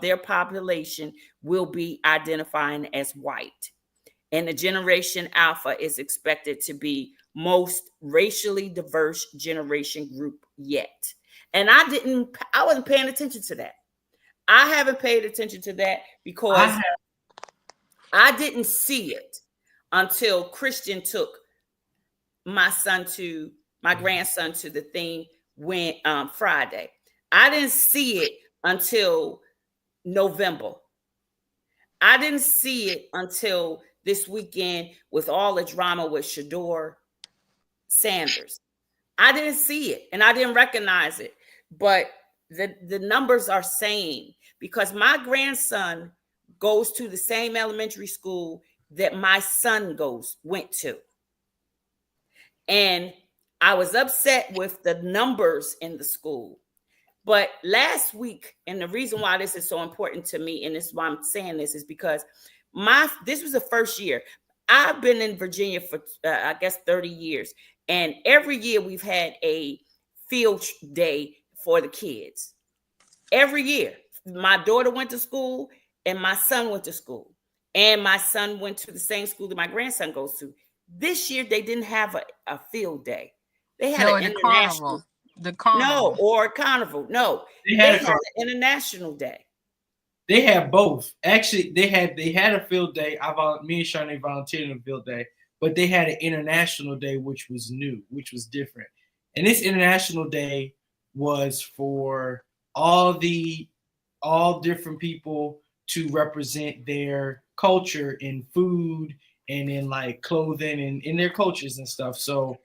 S2: their population will be identifying as white. And the Generation Alpha is expected to be most racially diverse generation group yet. And I wasn't paying attention to that. I haven't paid attention to that because I didn't see it until Christian took my grandson to the thing when Friday. I didn't see it until November. I didn't see it until this weekend with all the drama with Shador Sanders. I didn't see it and I didn't recognize it. But the numbers are saying, because my grandson goes to the same elementary school that my son went to. And I was upset with the numbers in the school. But last week, and the reason why this is so important to me, and this is why I'm saying this, is because this was the first year. I've been in Virginia for, I guess, 30 years. And every year we've had a field day for the kids. Every year. My daughter went to school and my son went to school. And my son went to the same school that my grandson goes to. This year, they didn't have a field day. They had an international.
S5: The carnival.
S2: No, or a carnival. No, they had an international day.
S3: They had both. Actually, they had a field day. Me and Sharnay volunteered on a field day, but they had an international day, which was new, which was different. And this international day was for all different people to represent their culture in food and in like clothing and in their cultures and stuff. So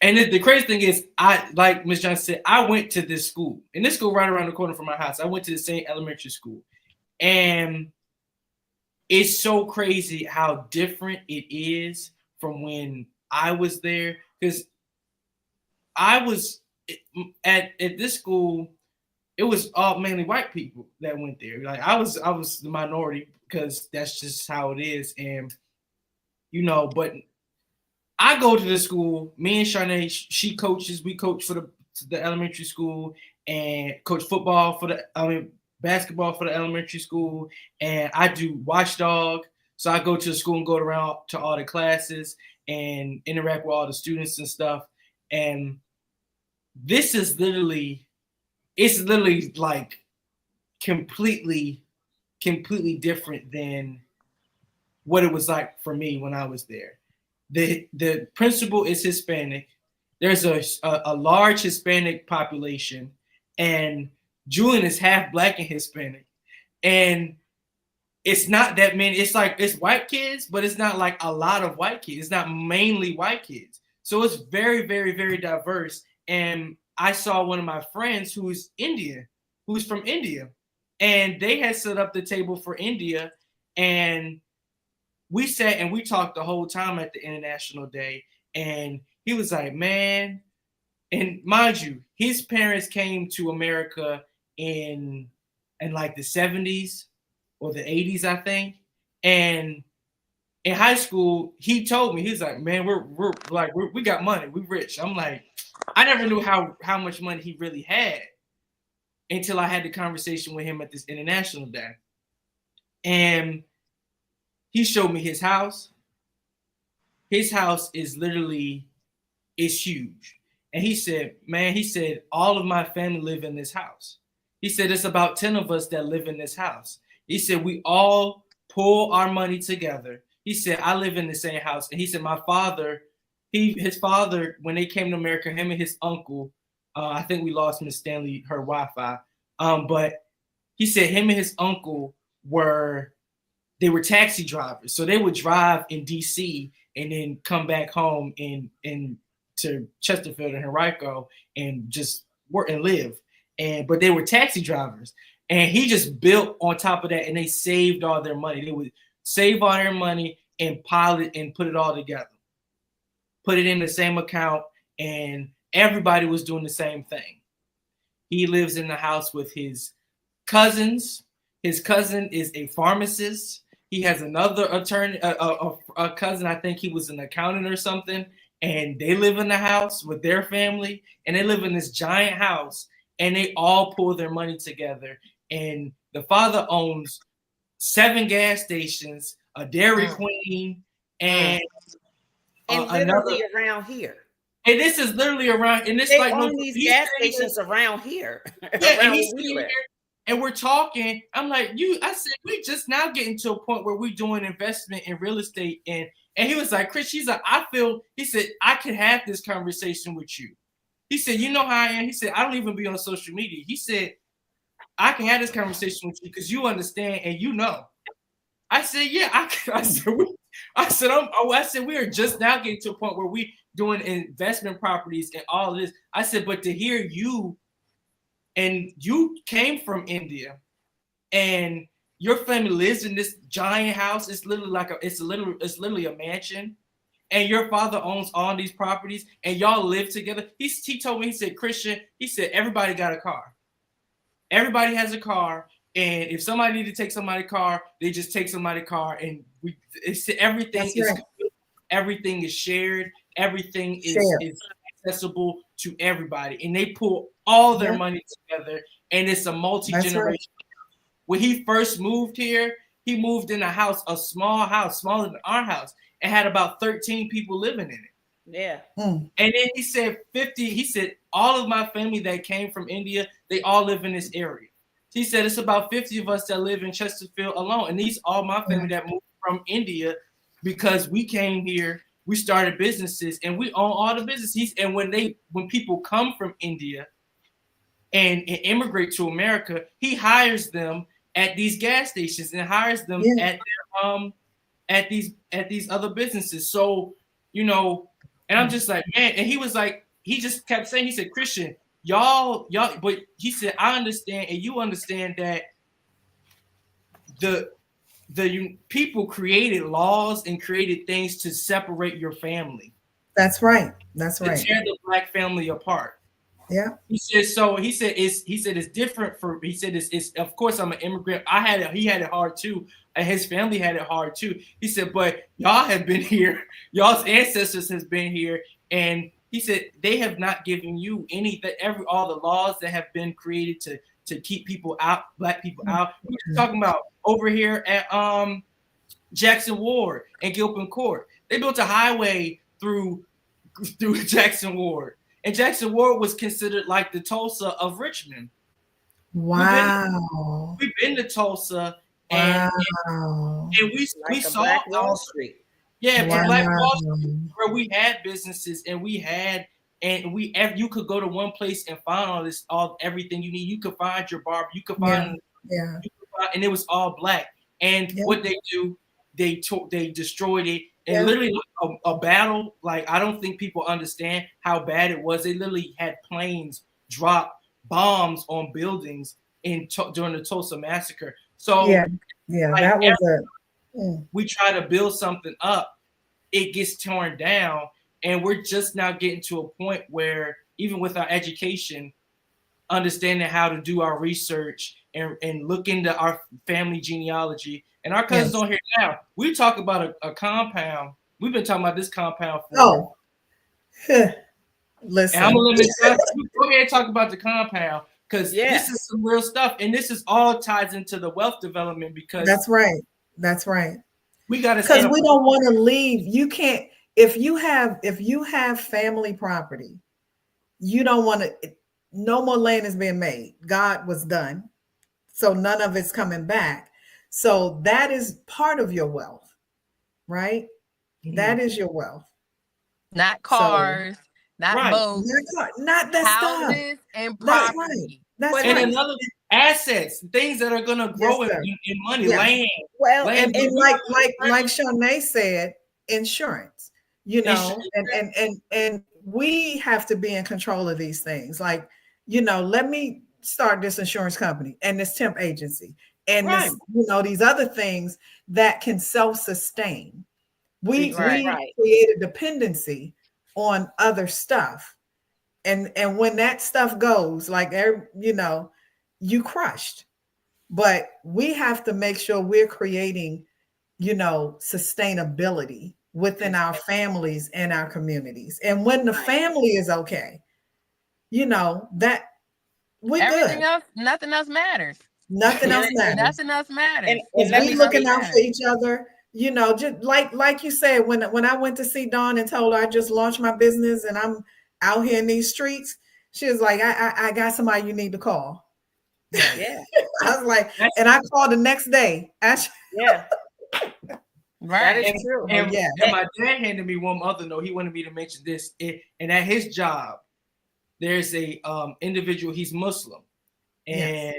S3: And the crazy thing is, like Ms. Johnson said, I went to this school, and this school right around the corner from my house. I went to the same elementary school, and it's so crazy how different it is from when I was there. Because I was at this school, it was all mainly white people that went there. Like I was the minority because that's just how it is, and but. I go to the school. Me and Shanae, she coaches. We coach for the elementary school and coach football basketball for the elementary school. And I do watchdog. So I go to the school and go around to all the classes and interact with all the students and stuff. And this is literally like completely different than what it was like for me when I was there. The principal is Hispanic. There's a large Hispanic population, and Julian is half Black and Hispanic. And it's not that many. It's like it's white kids, but it's not like a lot of white kids. It's not mainly white kids. So it's very, very, very diverse. And I saw one of my friends who's from India, and they had set up the table for India, and we sat and we talked the whole time at the International Day, and he was like, man, and mind you, his parents came to America in like the 70s or the 80s, I think. And in high school, he told me, he was like, man, we got money, we rich. I'm like, I never knew how much money he really had until I had the conversation with him at this International Day. And he showed me his house. His house is huge. And he said, man, all of my family live in this house. He said, it's about 10 of us that live in this house. He said, we all pull our money together. He said, I live in the same house. And he said, my father, his father, when they came to America, him and his uncle, I think we lost Miss Stanley, her Wi-Fi. But he said him and his uncle were taxi drivers. So they would drive in DC and then come back home in to Chesterfield and Henrico and just work and live. But they were taxi drivers. And he just built on top of that, and they saved all their money. They would save all their money and pile it and put it all together. Put it in the same account, and everybody was doing the same thing. He lives in the house with his cousins. His cousin is a pharmacist. He has another attorney, a cousin, I think he was an accountant or something, and they live in the house with their family, and they live in this giant house, and they all pull their money together. And the father owns 7 gas stations, a Dairy Queen, and
S2: literally around here.
S3: And this is literally around, and it's
S2: they
S3: like
S2: own these gas stations around here.
S3: Yeah, and he's here. And we're talking. I'm like, I said, we just now getting to a point where we're doing investment in real estate. And he was like, Chris, he said, I can have this conversation with you. He said, you know how I am? He said, I don't even be on social media. He said, I can have this conversation with you because you understand and you know. I said, yeah, I said, we are just now getting to a point where we doing investment properties and all of this. I said, but to hear you, and you came from India, and your family lives in this giant house. It's literally it's literally a mansion, and your father owns all these properties, and y'all live together. He told me, he said, Christian, he said, everybody got a car. Everybody has a car, and if somebody need to take somebody's car, they just take somebody's car, and everything is shared. Everything is accessible to everybody, and they pull all their money together, and it's a multi-generation. Right. When he first moved here, he moved in a small house, smaller than our house, and had about 13 people living in it.
S2: Yeah.
S3: And then he said 50. He said all of my family that came from India, they all live in this area. He said it's about 50 of us that live in Chesterfield alone, and these all my family that moved from India because we came here. We started businesses, and we own all the businesses. And when people come from India and immigrate to America, he hires them at these gas stations and hires them at these other businesses. So, and And I'm just like, man, and he was like, he just kept saying, he said, Christian, y'all, but he said, I understand, and you understand that the people created laws and created things to separate your family.
S4: That's right. That's
S3: to
S4: right.
S3: tear the Black family apart.
S4: Yeah.
S3: He said so. He said it's different for. He said it's of course I'm an immigrant. He had it hard too, and his family had it hard too. He said, but y'all have been here. Y'all's ancestors has been here, and he said they have not given you all the laws that have been created to keep people out, Black people out. We were talking about over here at Jackson Ward and Gilpin Court. They built a highway through Jackson Ward. And Jackson Ward was considered like the Tulsa of Richmond.
S4: Wow.
S3: We've been to Tulsa, and we saw
S2: Black Wall Street.
S3: Yeah, wow. Black Wall Street, where we had businesses, and you could go to one place and find everything you need. You could find your barber, you could find and it was all Black. And what they do, they destroyed it. And literally a battle, like I don't think people understand how bad it was. They literally had planes drop bombs on buildings during the Tulsa massacre. So
S4: that was
S3: we try to build something up, it gets torn down, and we're just now getting to a point where even with our education, understanding how to do our research and look into our family genealogy. And our cousins on here now, we talk about a compound. We've been talking about this compound for.
S4: Listen.
S3: And I'm gonna let go ahead and talk about the compound, because this is some real stuff, and this is all ties into the wealth development. Because
S4: that's right. That's right.
S3: We got to,
S4: because we don't want to leave. You can't if you have family property, you don't want to. No more land is being made. God was done, so none of it's coming back. So that is part of your wealth, right? Mm-hmm. That is your wealth.
S5: Not cars, not boats,
S4: not that
S5: houses
S4: stuff.
S5: And property.
S4: That's right.
S3: And another assets, things that are gonna grow in money, land.
S4: Well,
S3: land,
S4: and like Shanae said, insurance. And we have to be in control of these things. Like, let me start this insurance company and this temp agency and this, these other things that can self-sustain. We create a dependency on other stuff. And when that stuff goes, like, you crushed. But we have to make sure we're creating, sustainability within our families and our communities. And when the family is okay, that we're
S5: everything
S4: good.
S5: else, nothing else matters.
S4: Nothing else matters.
S5: Nothing else matters.
S4: And we looking out for each other. Just like you said, when I went to see Dawn and told her I just launched my business and I'm out here in these streets, she was like, I got somebody you need to call.
S2: Yeah.
S4: I was like, and I called the next day.
S2: Yeah.
S5: Right.
S2: That is true.
S3: And my dad handed me one other note. He wanted me to mention this. And at his job, there's a individual, he's Muslim. And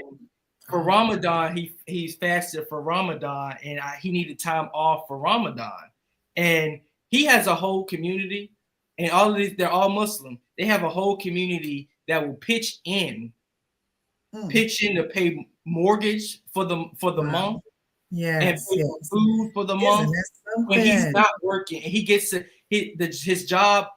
S3: for Ramadan, he's fasted for Ramadan, and he needed time off for Ramadan. And he has a whole community, and all of these, they're all Muslim. They have a whole community that will pitch in to pay mortgage for the month. And pay food for the month when he's not working. And he gets his job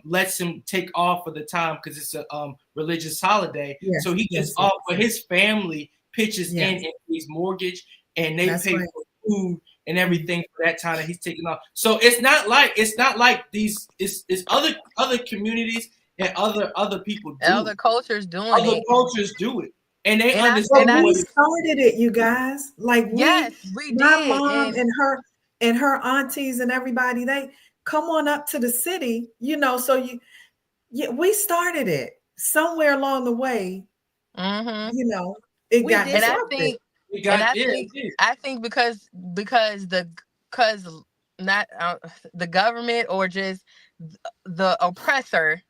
S3: lets him take off for the time because it's a religious holiday. So he gets off, but his family pitches in and pays mortgage, and they pay for food and everything for that time that he's taking off. So it's not like these it's other communities and other people do
S5: other cultures doing it.
S3: Other cultures do it. And they
S4: understand. We started it, you guys. Like
S5: we did.
S4: My mom and her aunties and everybody, they come on up to the city, so we started it somewhere along the way.
S5: Mm-hmm.
S4: It got disrupted.
S5: I think because not the government or just the oppressor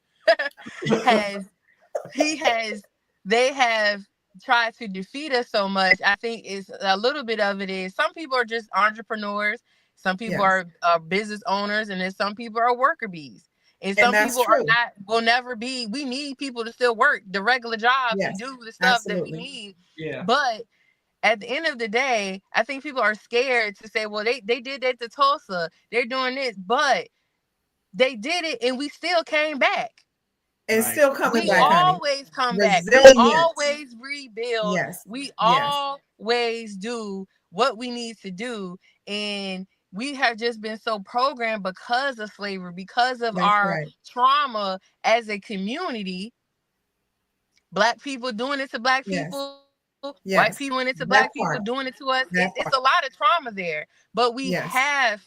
S5: they have tried to defeat us so much. I think it's a little bit of it is some people are just entrepreneurs, some people are business owners, and then some people are worker bees. And some
S4: that's
S5: people
S4: true.
S5: will never be. We need people to still work the regular jobs
S4: Yes,
S5: and do the stuff that we
S4: absolutely.
S5: need.
S3: Yeah.
S5: But at the end of the day, I think people are scared to say, well, they did that to Tulsa. They're doing this, but they did it and we still came back.
S4: And
S3: Right.
S4: still coming
S5: We
S4: back, honey.
S5: always come back. We
S4: Resilience.
S5: always rebuild.
S4: Yes.
S5: We
S4: Yes.
S5: always do what we need to do. And we have just been so programmed because of slavery, because of
S4: That's
S5: our
S4: right.
S5: trauma as a community. Black people doing it to black
S4: Yes.
S5: people, white
S4: Yes.
S5: people doing it to
S4: That
S5: black
S4: part.
S5: people, doing it to us.
S4: That
S5: It's
S4: part.
S5: a lot of trauma there, but we
S4: Yes.
S5: have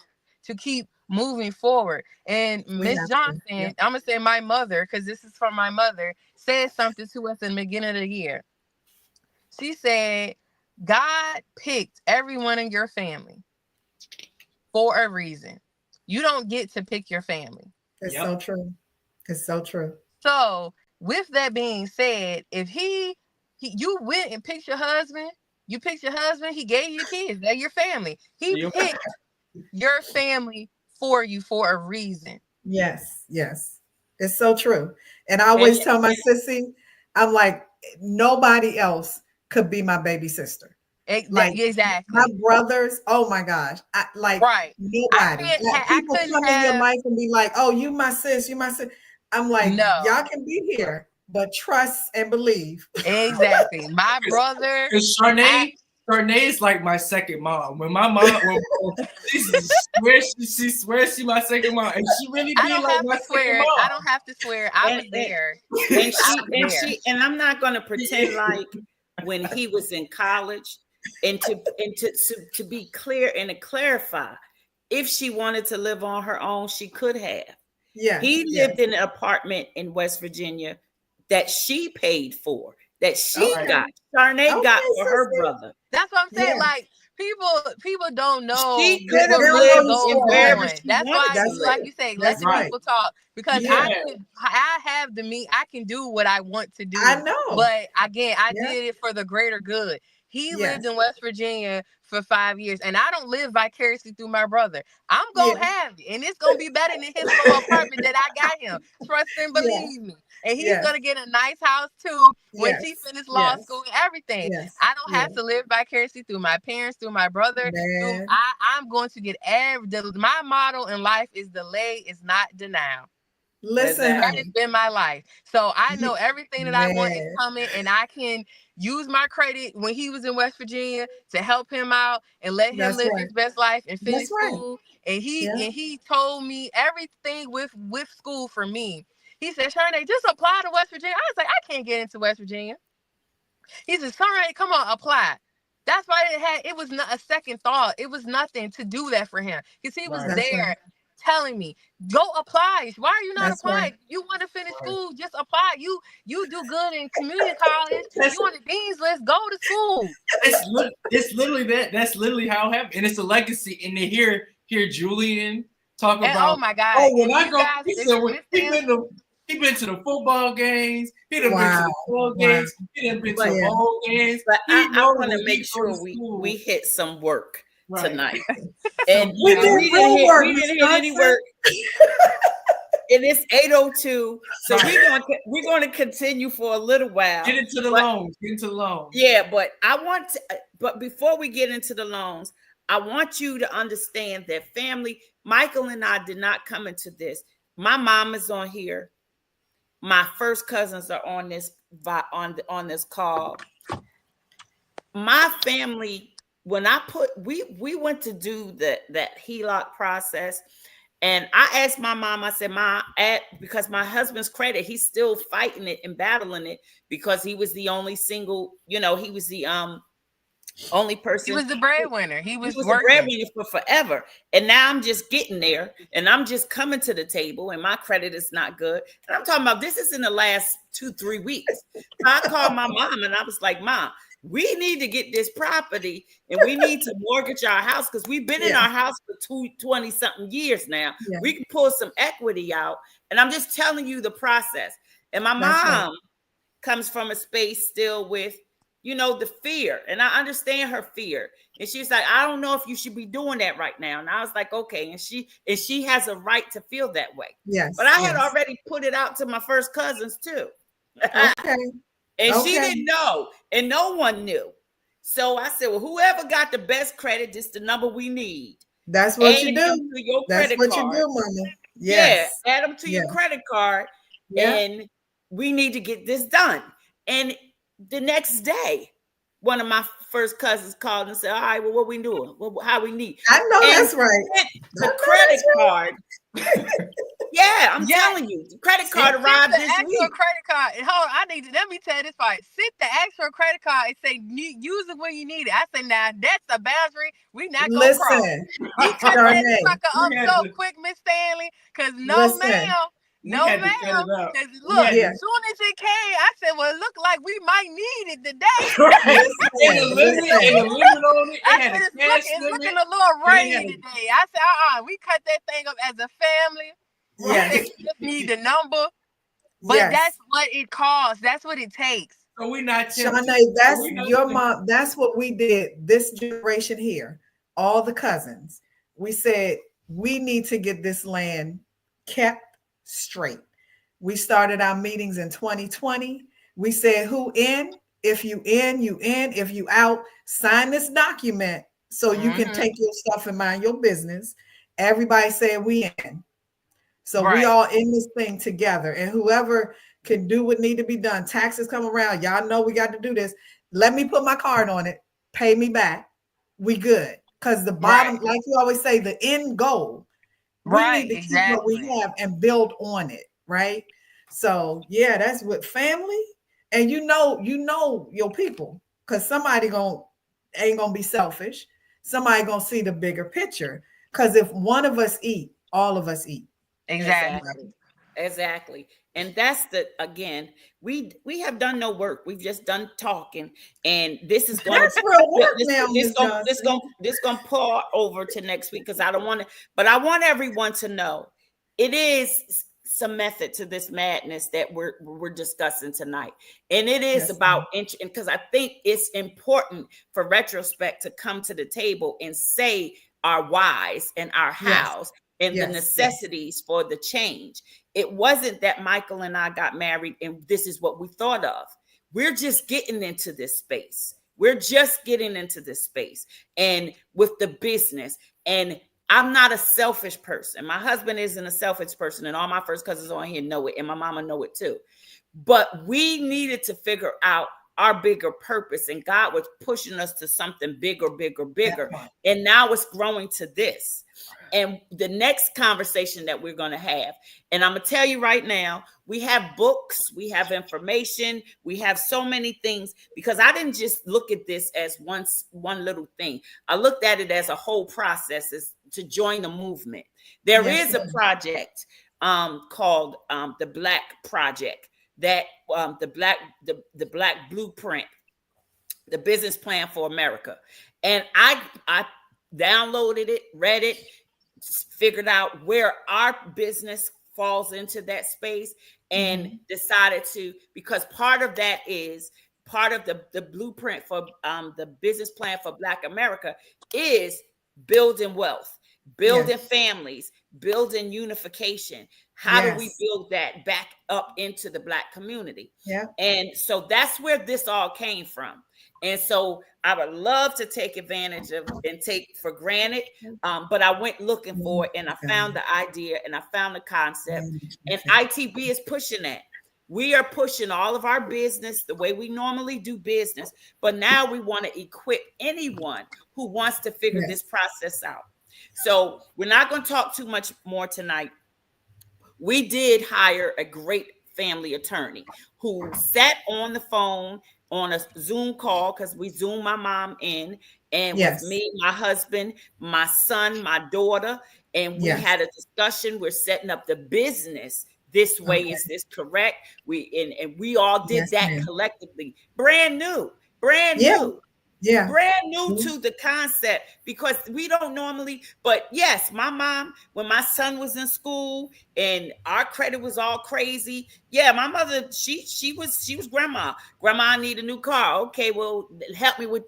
S5: to keep moving forward. And
S4: We
S5: Miss
S4: have to.
S5: Johnson,
S4: Yep.
S5: I'm gonna say my mother, because this is from my mother, said something to us in the beginning of the year. She said, God picked everyone in your family for a reason. You don't get to pick your family.
S4: It's
S3: Yep.
S4: so true. It's so true.
S5: So with that being said, if you went and picked your husband, he gave you kids, they're your family. He
S3: Yep.
S5: picked your family for you for a reason.
S4: Yes. Yes. It's so true. And I always tell my sissy, I'm like, nobody else could be my baby sister. Like
S5: Exactly.
S4: my brothers, oh my gosh.
S5: Right.
S4: Nobody. Like, people come in your life and be like, oh, you my sis, you my sis. I'm like,
S5: No.
S4: y'all can be here, but trust and believe.
S5: Exactly. My brother.
S3: Because Charnay is like my second mom. When my mom, she swears she my second mom, and she really be like my second mom.
S5: I don't have to swear. I was there.
S2: And I'm not going to pretend like when he was in college, and to be clear and to clarify, if she wanted to live on her own, she could have.
S4: Yeah.
S2: He lived in an apartment in West Virginia that she paid for, that she got. Charnay got for her brother.
S5: That's what I'm saying. Like, people don't know.
S2: She could have lived in wherever she
S5: That's
S2: wanted.
S5: why, like you say, let the people talk. Because I have the means. I can do what I want to do.
S4: I know.
S5: But again, I did it for the greater good. He lived in West Virginia for 5 years, and I don't live vicariously through my brother. I'm gonna have it, and it's gonna be better than his little apartment that I got him. Trust and believe me. And he's gonna get a nice house too when he finished law school and everything. I don't have to live vicariously through my parents, through my brother. I'm going to get my motto in life is delay is not denial.
S4: Listen,
S5: that has been my life. So I know everything that I want is coming, and I can use my credit when he was in West Virginia to help him out and let him live his best life and finish school. And he told me everything with school for me. He said, Charnay, just apply to West Virginia. I was like, I can't get into West Virginia. He said, Charnay, come on, apply. That's why it was not a second thought. It was nothing to do that for him. Because he was there telling me, go apply. Why are you not applying? You want to finish school, just apply. You do good in community college. You on the dean's list, go to school.
S3: It's literally that. That's literally how it happened. And it's a legacy. And to hear Julian talk about,
S5: oh my God.
S3: Oh, when I go, he been to the football games. He done been to the football games. He done been to the bowl games.
S2: But I want to make sure we hit some work tonight. And we didn't hit any work. And it's 8:02, so we're going to continue for a little while.
S3: Get into the loans.
S2: Yeah, but but before we get into the loans, I want you to understand that family. Michael and I did not come into this. My mom is on here. My first cousins are on this call. My family, when we went to do that HELOC process, and I asked my mom, I said, Ma, because my husband's credit, he's still fighting it and battling it because he was the only single, he was the only person.
S5: He was the breadwinner. He was
S2: the breadwinner for forever. And now I'm just getting there, and I'm just coming to the table, and my credit is not good. And I'm talking about this is in the last 2-3 weeks. So I called my mom, and I was like, Mom, we need to get this property, and we need to mortgage our house because we've been in our house for 20-something years now. Yeah. We can pull some equity out. And I'm just telling you the process. And my mom comes from a space still with the fear. And I understand her fear. And she's like, I don't know if you should be doing that right now. And I was like, okay. And she has a right to feel that way.
S4: Yes.
S2: But I had already put it out to my first cousins too.
S4: Okay.
S2: And she didn't know, and no one knew. So I said, well, whoever got the best credit, this is the number we need.
S4: That's what
S2: add
S4: you
S2: them
S4: do.
S2: to your
S4: That's
S2: credit
S4: what
S2: card.
S4: you do, Mama. Yes.
S2: Yeah, add them to your credit card, and we need to get this done. And the next day, one of my first cousins called and said, all right, well, what we doing? How we need?
S4: I know that's right.
S2: The credit card. Yeah, I'm telling you, the credit card arrived this week.
S5: Credit card. Hold on, let me tell you this part. Sit the actual credit card and say, use it when you need it. I say, now that's a boundary we not gonna cross. You cut that sucker up so quick, Miss Stanley, because no ma'am. No, ma'am. Look, as soon as it came, I said, well, it looked like we might need it today.
S3: And the limit on it.
S5: I said, it's looking a little rainy today. I said, we cut that thing up as a family.
S4: Yes.
S5: We just need the number. But that's what it costs. That's what it takes.
S3: So we're not
S4: Shawnee, that's your mom. That's what we did. This generation here, all the cousins, we said we need to get this land kept straight. We started our meetings in 2020. We said, who in? If you in, you in. If you out, sign this document so you can take your stuff and mind your business. Everybody said we in. So we all in this thing together, and whoever can do what need to be done. Taxes come around. Y'all know we got to do this. Let me put my card on it. Pay me back. We good. Because the bottom, like you always say, the end goal. We need to keep what we have and build on it. Right. So yeah, that's what family. And you know your people, because somebody ain't gonna be selfish. Somebody gonna see the bigger picture. Because if one of us eat, all of us eat.
S2: Exactly. And that's again, we have done no work. We've just done talking, and this is going
S4: to real work now.
S2: This gonna pour over to next week, because I don't want to, but I want everyone to know it is some method to this madness that we're discussing tonight. And it is about, because I think it's important for retrospect to come to the table and say our whys and our hows. And the necessities for the change. It wasn't that Michael and I got married and this is what we thought of. We're just getting into this space. And with the business. And I'm not a selfish person. My husband isn't a selfish person. And all my first cousins on here know it. And my mama know it too. But we needed to figure out our bigger purpose. And God was pushing us to something bigger. And now it's growing to this. And the next conversation that we're going to have, and I'm going to tell you right now, we have books, we have information, we have so many things, because I didn't just look at this as one little thing. I looked at it as a whole process, as to join the movement. There is a project called the Black Project, that the Black Blueprint, the business plan for America. And I downloaded it, read it, figured out where our business falls into that space, and decided to, because part of that is part of the blueprint for the business plan for Black America is building wealth, building families, building unification. How do we build that back up into the Black community? And so that's where this all came from. And so I would love to take advantage of and take for granted. But I went looking for it, and I found the idea, and I found the concept. And ITB is pushing that. We are pushing all of our business the way we normally do business. But now we want to equip anyone who wants to figure this process out. So we're not going to talk too much more tonight. We did hire a great family attorney who sat on the phone on a Zoom call, because we Zoom my mom in, and with me, my husband, my son, my daughter, and we had a discussion. We're setting up the business this way. Is this correct? We all did that collectively. Brand new.
S4: Yeah.
S2: brand new to the concept, because we don't normally. But yes, my mom, when my son was in school and our credit was all crazy, yeah, my mother, she was grandma. Grandma, I need a new car. Okay, well, help me with.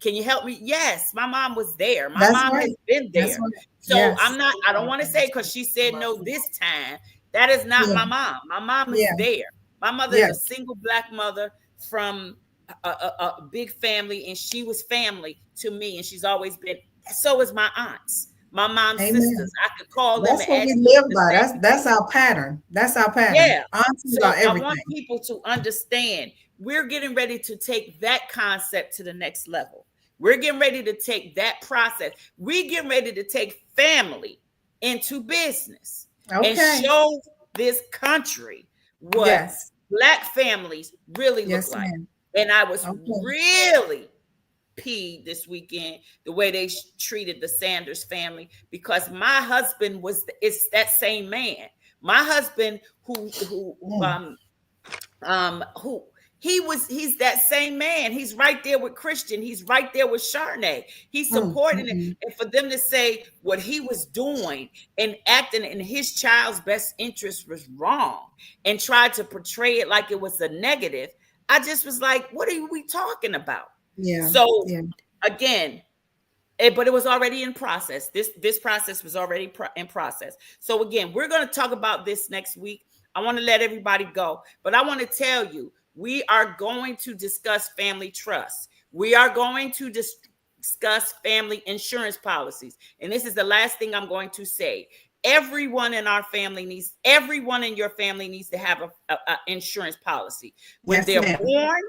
S2: Can you help me? Yes, my mom was there. My
S4: That's
S2: mom
S4: right.
S2: has been
S4: That's
S2: there.
S4: right.
S2: So
S4: Yes.
S2: I don't want to say because she said no this time. That is not
S4: Yeah.
S2: my mom. My mom is
S4: Yeah.
S2: there. My mother is
S4: Yeah.
S2: a single Black mother from a big family, and she was family to me, and she's always been. So is my aunts, my mom's
S4: Amen.
S2: sisters. I could call them
S4: That's
S2: and
S4: what
S2: ask
S4: we
S2: them
S4: live
S2: the
S4: by.
S2: same
S4: That's
S2: thing.
S4: our pattern. That's our pattern.
S2: Yeah.
S4: Aunties are
S2: So I want
S4: everything.
S2: people to understand we're getting ready to take that concept to the next level. We're getting ready to take that process. We're getting ready to take family into business and
S4: Okay.
S2: show this country what
S4: Yes.
S2: Black families really look
S4: Yes,
S2: like.
S4: ma'am.
S2: And I was
S4: Okay.
S2: really peeved this weekend the way they treated the Sanders family, because my husband it's that same man. My husband who he's that same man. He's right there with Christian. He's right there with Charnay. He's supporting it. And for them to say what he was doing and acting in his child's best interest was wrong and tried to portray it like it was a negative, I just was like, what are we talking about?
S4: Yeah.
S2: So
S4: Yeah.
S2: again, but it was already in process. This process was already in process. So again, we're going to talk about this next week. I want to let everybody go, but I want to tell you, we are going to discuss family trust. We are going to discuss family insurance policies. And this is the last thing I'm going to say. Everyone in your family needs to have a insurance policy when
S4: Yes,
S2: they're
S4: ma'am.
S2: born,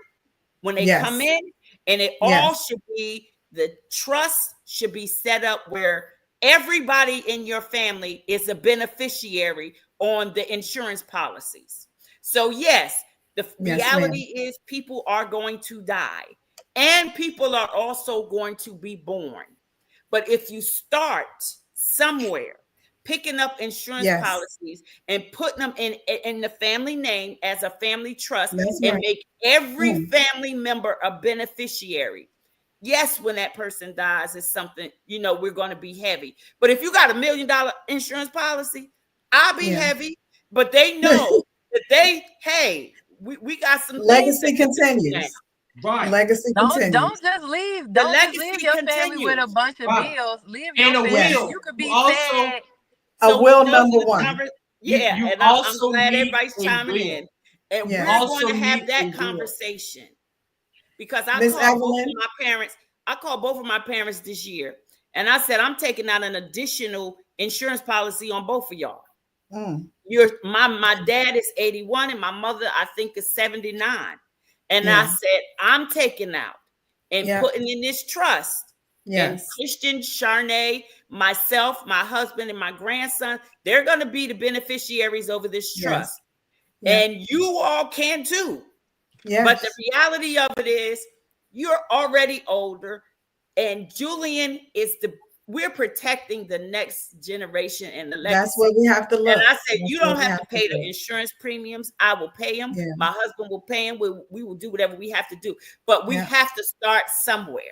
S2: when they
S4: Yes.
S2: come in, and it all should be, the trust should be set up where everybody in your family is a beneficiary on the insurance policies. So yes, the reality is people are going to die, and people are also going to be born. But if you start somewhere picking up insurance policies and putting them in the family name as a family trust, and make every family member a beneficiary. Yes, when that person dies, it's something, we're going to be heavy. But if you got $1 million insurance policy, I'll be heavy. But they know that we got some
S4: legacy
S2: things
S4: continues.
S3: Right.
S4: Legacy continues.
S5: Don't just leave your family with a bunch of bills. Leave your family. You could be sad.
S4: A will number one.
S2: And I'm glad everybody's chiming in. And we're going to have that conversation, because I called both of my parents this year, and I said, I'm taking out an additional insurance policy on both of y'all. My dad is 81 and my mother, I think, is 79. And I said, I'm taking out and putting in this trust. And Christian, Charnay, myself, my husband, and my grandson, they're going to be the beneficiaries over this trust. And you all can too. But the reality of it is, you're already older, and Julian we're protecting the next generation and the legacy.
S4: That's what we have to look.
S2: And I said, you don't have to pay the insurance premiums. I will pay them. My husband will pay them. We will do whatever we have to do. But we have to start somewhere.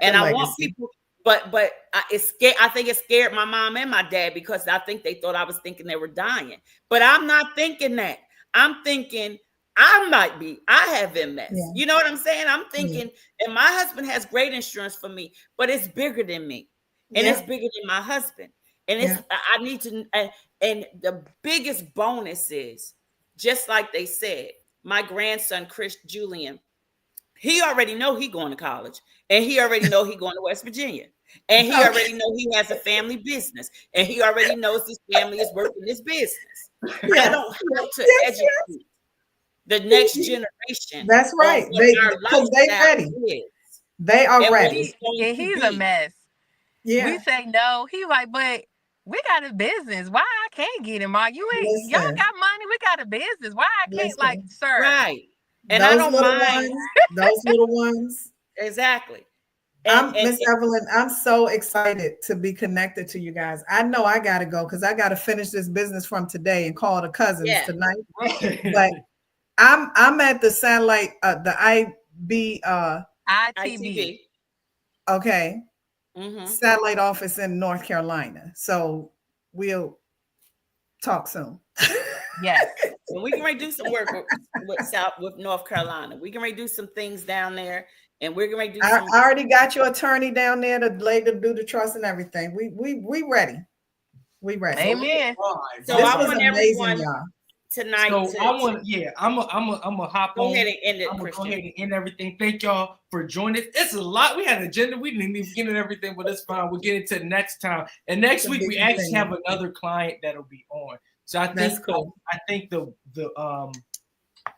S4: And
S2: I want people, but it's scared. I think it scared my mom and my dad, because I think they thought I was thinking they were dying. But I'm not thinking that. I'm thinking I have MS. You know what I'm saying? I'm thinking, and my husband has great insurance for me, but it's bigger than me. And it's bigger than my husband. And I need to, and the biggest bonus is, just like they said, my grandson, Julian, he already know he going to college, and he already know he going to West Virginia, and he already know he has a family business, and he already knows his family is working this business. I don't have to educate the next generation.
S4: That's right. Because they ready. They are ready.
S5: And he's a mess. We say no. He's like, but we got a business. Why I can't get him? Y'all got money. We got a business. Why I can't? Like, sir.
S2: Right. And
S4: those
S2: I don't mind.
S4: Those little ones.
S2: Exactly.
S4: Miss Evelyn, I'm so excited to be connected to you guys. I know I got to go because I got to finish this business from today and call the cousins tonight. But I'm at the satellite, the IB
S5: ITB.
S4: Okay.
S2: Mm-hmm.
S4: Satellite office in North Carolina. So we'll talk soon.
S5: Yes.
S2: And we can ready to do some work with North Carolina. We can ready to do some things down there, and we're going to do some.
S4: I already got your attorney down there to do the trust and everything. We ready. We ready.
S5: Amen.
S2: So
S4: This
S2: I
S4: was
S2: want
S4: amazing,
S2: everyone
S4: y'all.
S2: tonight.
S3: So I want, I'm a hop
S2: go
S3: on.
S2: ahead and end it,
S3: I'm gonna go
S2: Christian.
S3: ahead and end everything. Thank y'all for joining. It's a lot. We had an agenda. We didn't even get into everything, but it's fine. We'll get into next time. And next week we actually have another client that'll be on. So I think
S4: That's cool.
S3: I think the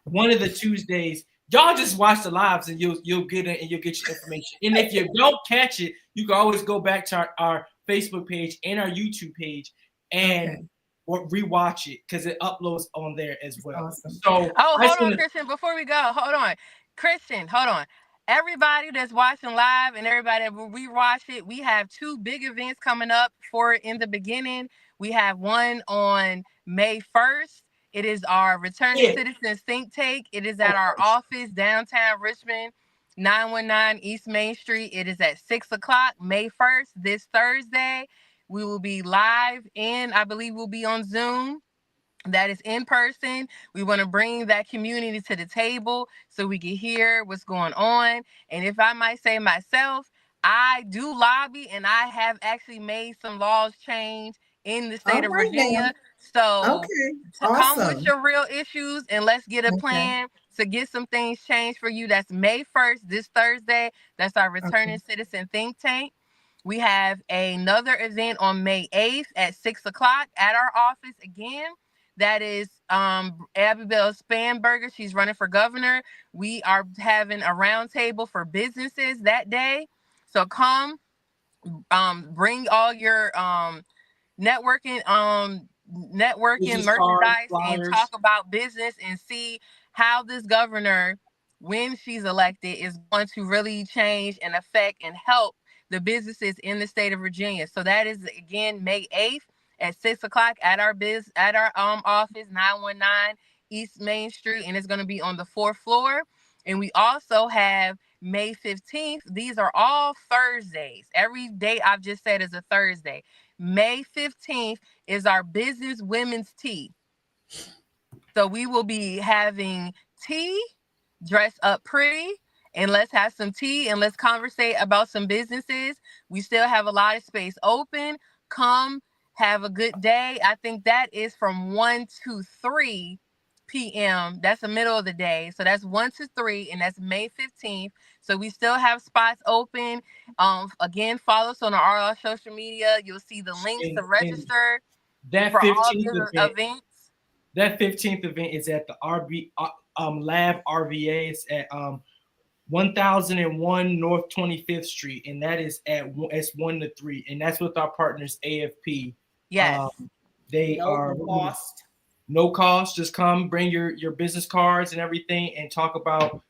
S3: one of the Tuesdays, y'all just watch the lives and you'll get it and you'll get your information. And if you don't catch it, you can always go back to our Facebook page and our YouTube page and or rewatch it because it uploads on there as well.
S4: Awesome.
S3: So
S5: hold on, Christian. Before we go, hold on, Christian. Hold on. Everybody that's watching live and everybody that will rewatch it, we have 2 big events coming up for In the Beginning. We have one on May 1st. It is our Returning Citizens Think Tank. It is at our office downtown Richmond, 919 East Main Street. It is at 6 o'clock, May 1st, this Thursday. We will be live and I believe we'll be on Zoom. That is in person. We want to bring that community to the table so we can hear what's going on. And if I might say myself, I do lobby and I have actually made some laws change in the state of Virginia. So come with your real issues and let's get a plan to get some things changed for you. That's May 1st, this Thursday. That's our Returning Citizen Think Tank. We have another event on May 8th at 6 o'clock at our office again. That is Abigail Spanberger. She's running for governor. We are having a roundtable for businesses that day. So come, bring all your networking merchandise and talk about business and see how this governor, when she's elected, is going to really change and affect and help the businesses in the state of Virginia. So that is again May 8th at 6 o'clock at our office, 919 East Main Street, and it's going to be on the 4th floor. And we also have May 15th. These are all Thursdays. Every day I've just said is a Thursday. May 15th is our business women's tea. So we will be having tea, dress up pretty, and let's have some tea and let's conversate about some businesses. We still have a lot of space open. Come have a good day. I think that is from 1 to 3 p.m. That's the middle of the day. So that's 1 to 3, and that's May 15th. So we still have spots open. Again, follow us on our social media. You'll see the links to register
S3: that
S5: for
S3: 15th
S5: all the events.
S3: That 15th event is at the Lab RVA. It's at 1001 North 25th Street, and that is it's 1 to 3, and that's with our partners AFP.
S5: Yes,
S3: they are
S2: cost.
S3: No cost. Just come, bring your business cards and everything, and talk about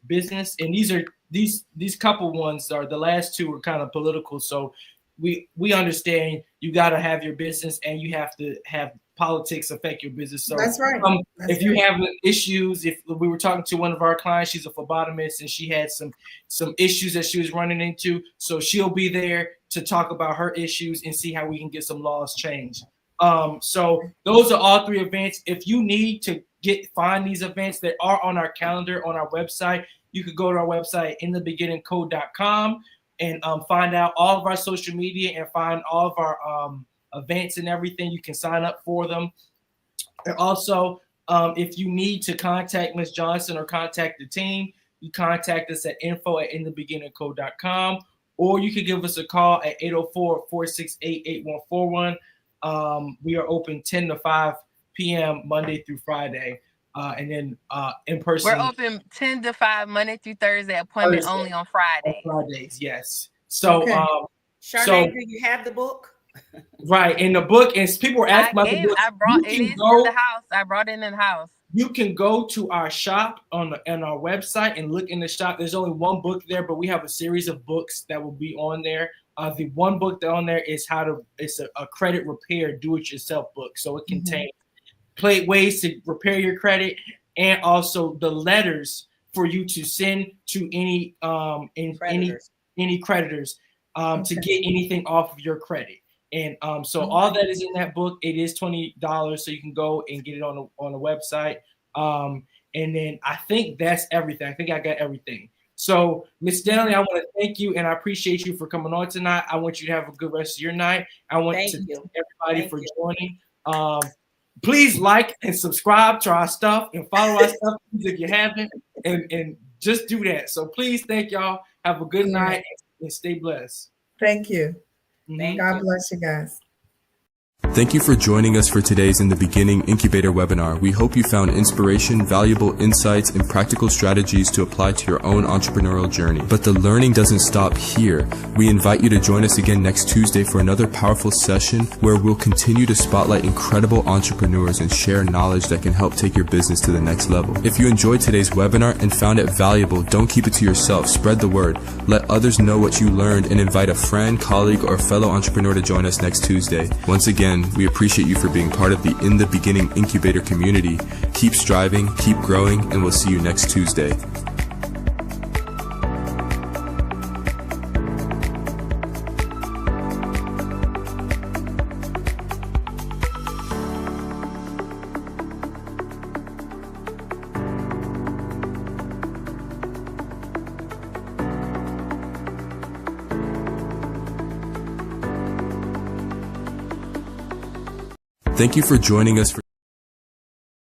S3: business. And these couple ones are the last 2 are kind of political, so we understand you got to have your business and you have to have politics affect your business. So
S4: that's right.
S3: If you have issues, if we were talking to one of our clients, she's a phlebotomist and she had some issues that she was running into. So she'll be there to talk about her issues and see how we can get some laws changed. So those are all 3 events. If you need to find these events that are on our calendar on our website, you could go to our website, inthebeginningcode.com, and find out all of our social media and find all of our events and everything. You can sign up for them. And also, if you need to contact Ms. Johnson or contact the team, you contact us at info@inthebeginningcode.com, or you can give us a call at 804-468-8141. We are open 10 to 5 p.m. Monday through Friday. And then in person.
S5: We're open 10 to 5 Monday through Thursday, appointment only on Fridays.
S3: On Fridays, yes. So,
S2: Charmaine, do you have the book?
S3: Right, in the book, and people were asking about the book.
S5: I brought it in the house. I brought it in the house.
S3: You can go to our shop on our website and look in the shop. There's only one book there, but we have a series of books that will be on there. The one book that on there is it's a credit repair do-it-yourself book. So it contains ways to repair your credit and also the letters for you to send to any
S2: Creditors.
S3: any creditors to
S4: Okay.
S3: get anything off of your credit. And so all that is in that book. It is $20, so you can go and get it on the website. And then I think that's everything. I think I got everything. So, Ms. Stanley, I want to thank you, and I appreciate you for coming on tonight. I want you to have a good rest of your night. I want
S2: Thank
S3: to
S2: you.
S3: thank everybody
S2: Thank
S3: for
S2: you.
S3: joining. Please like and subscribe to our stuff and follow our stuff if you haven't, and just do that. So please, thank y'all. Have a good night and stay blessed.
S4: Thank you.
S2: Thank
S4: God
S2: you.
S4: bless you guys.
S1: Thank you for joining us for today's In the Beginning Incubator webinar. We hope you found inspiration, valuable insights, and practical strategies to apply to your own entrepreneurial journey. But the learning doesn't stop here. We invite you to join us again next Tuesday for another powerful session where we'll continue to spotlight incredible entrepreneurs and share knowledge that can help take your business to the next level. If you enjoyed today's webinar and found it valuable, don't keep it to yourself. Spread the word. Let others know what you learned and invite a friend, colleague, or fellow entrepreneur to join us next Tuesday. Once again, we appreciate you for being part of the In the Beginning Incubator community. Keep striving, keep growing, and we'll see you next Tuesday. Thank you for joining us for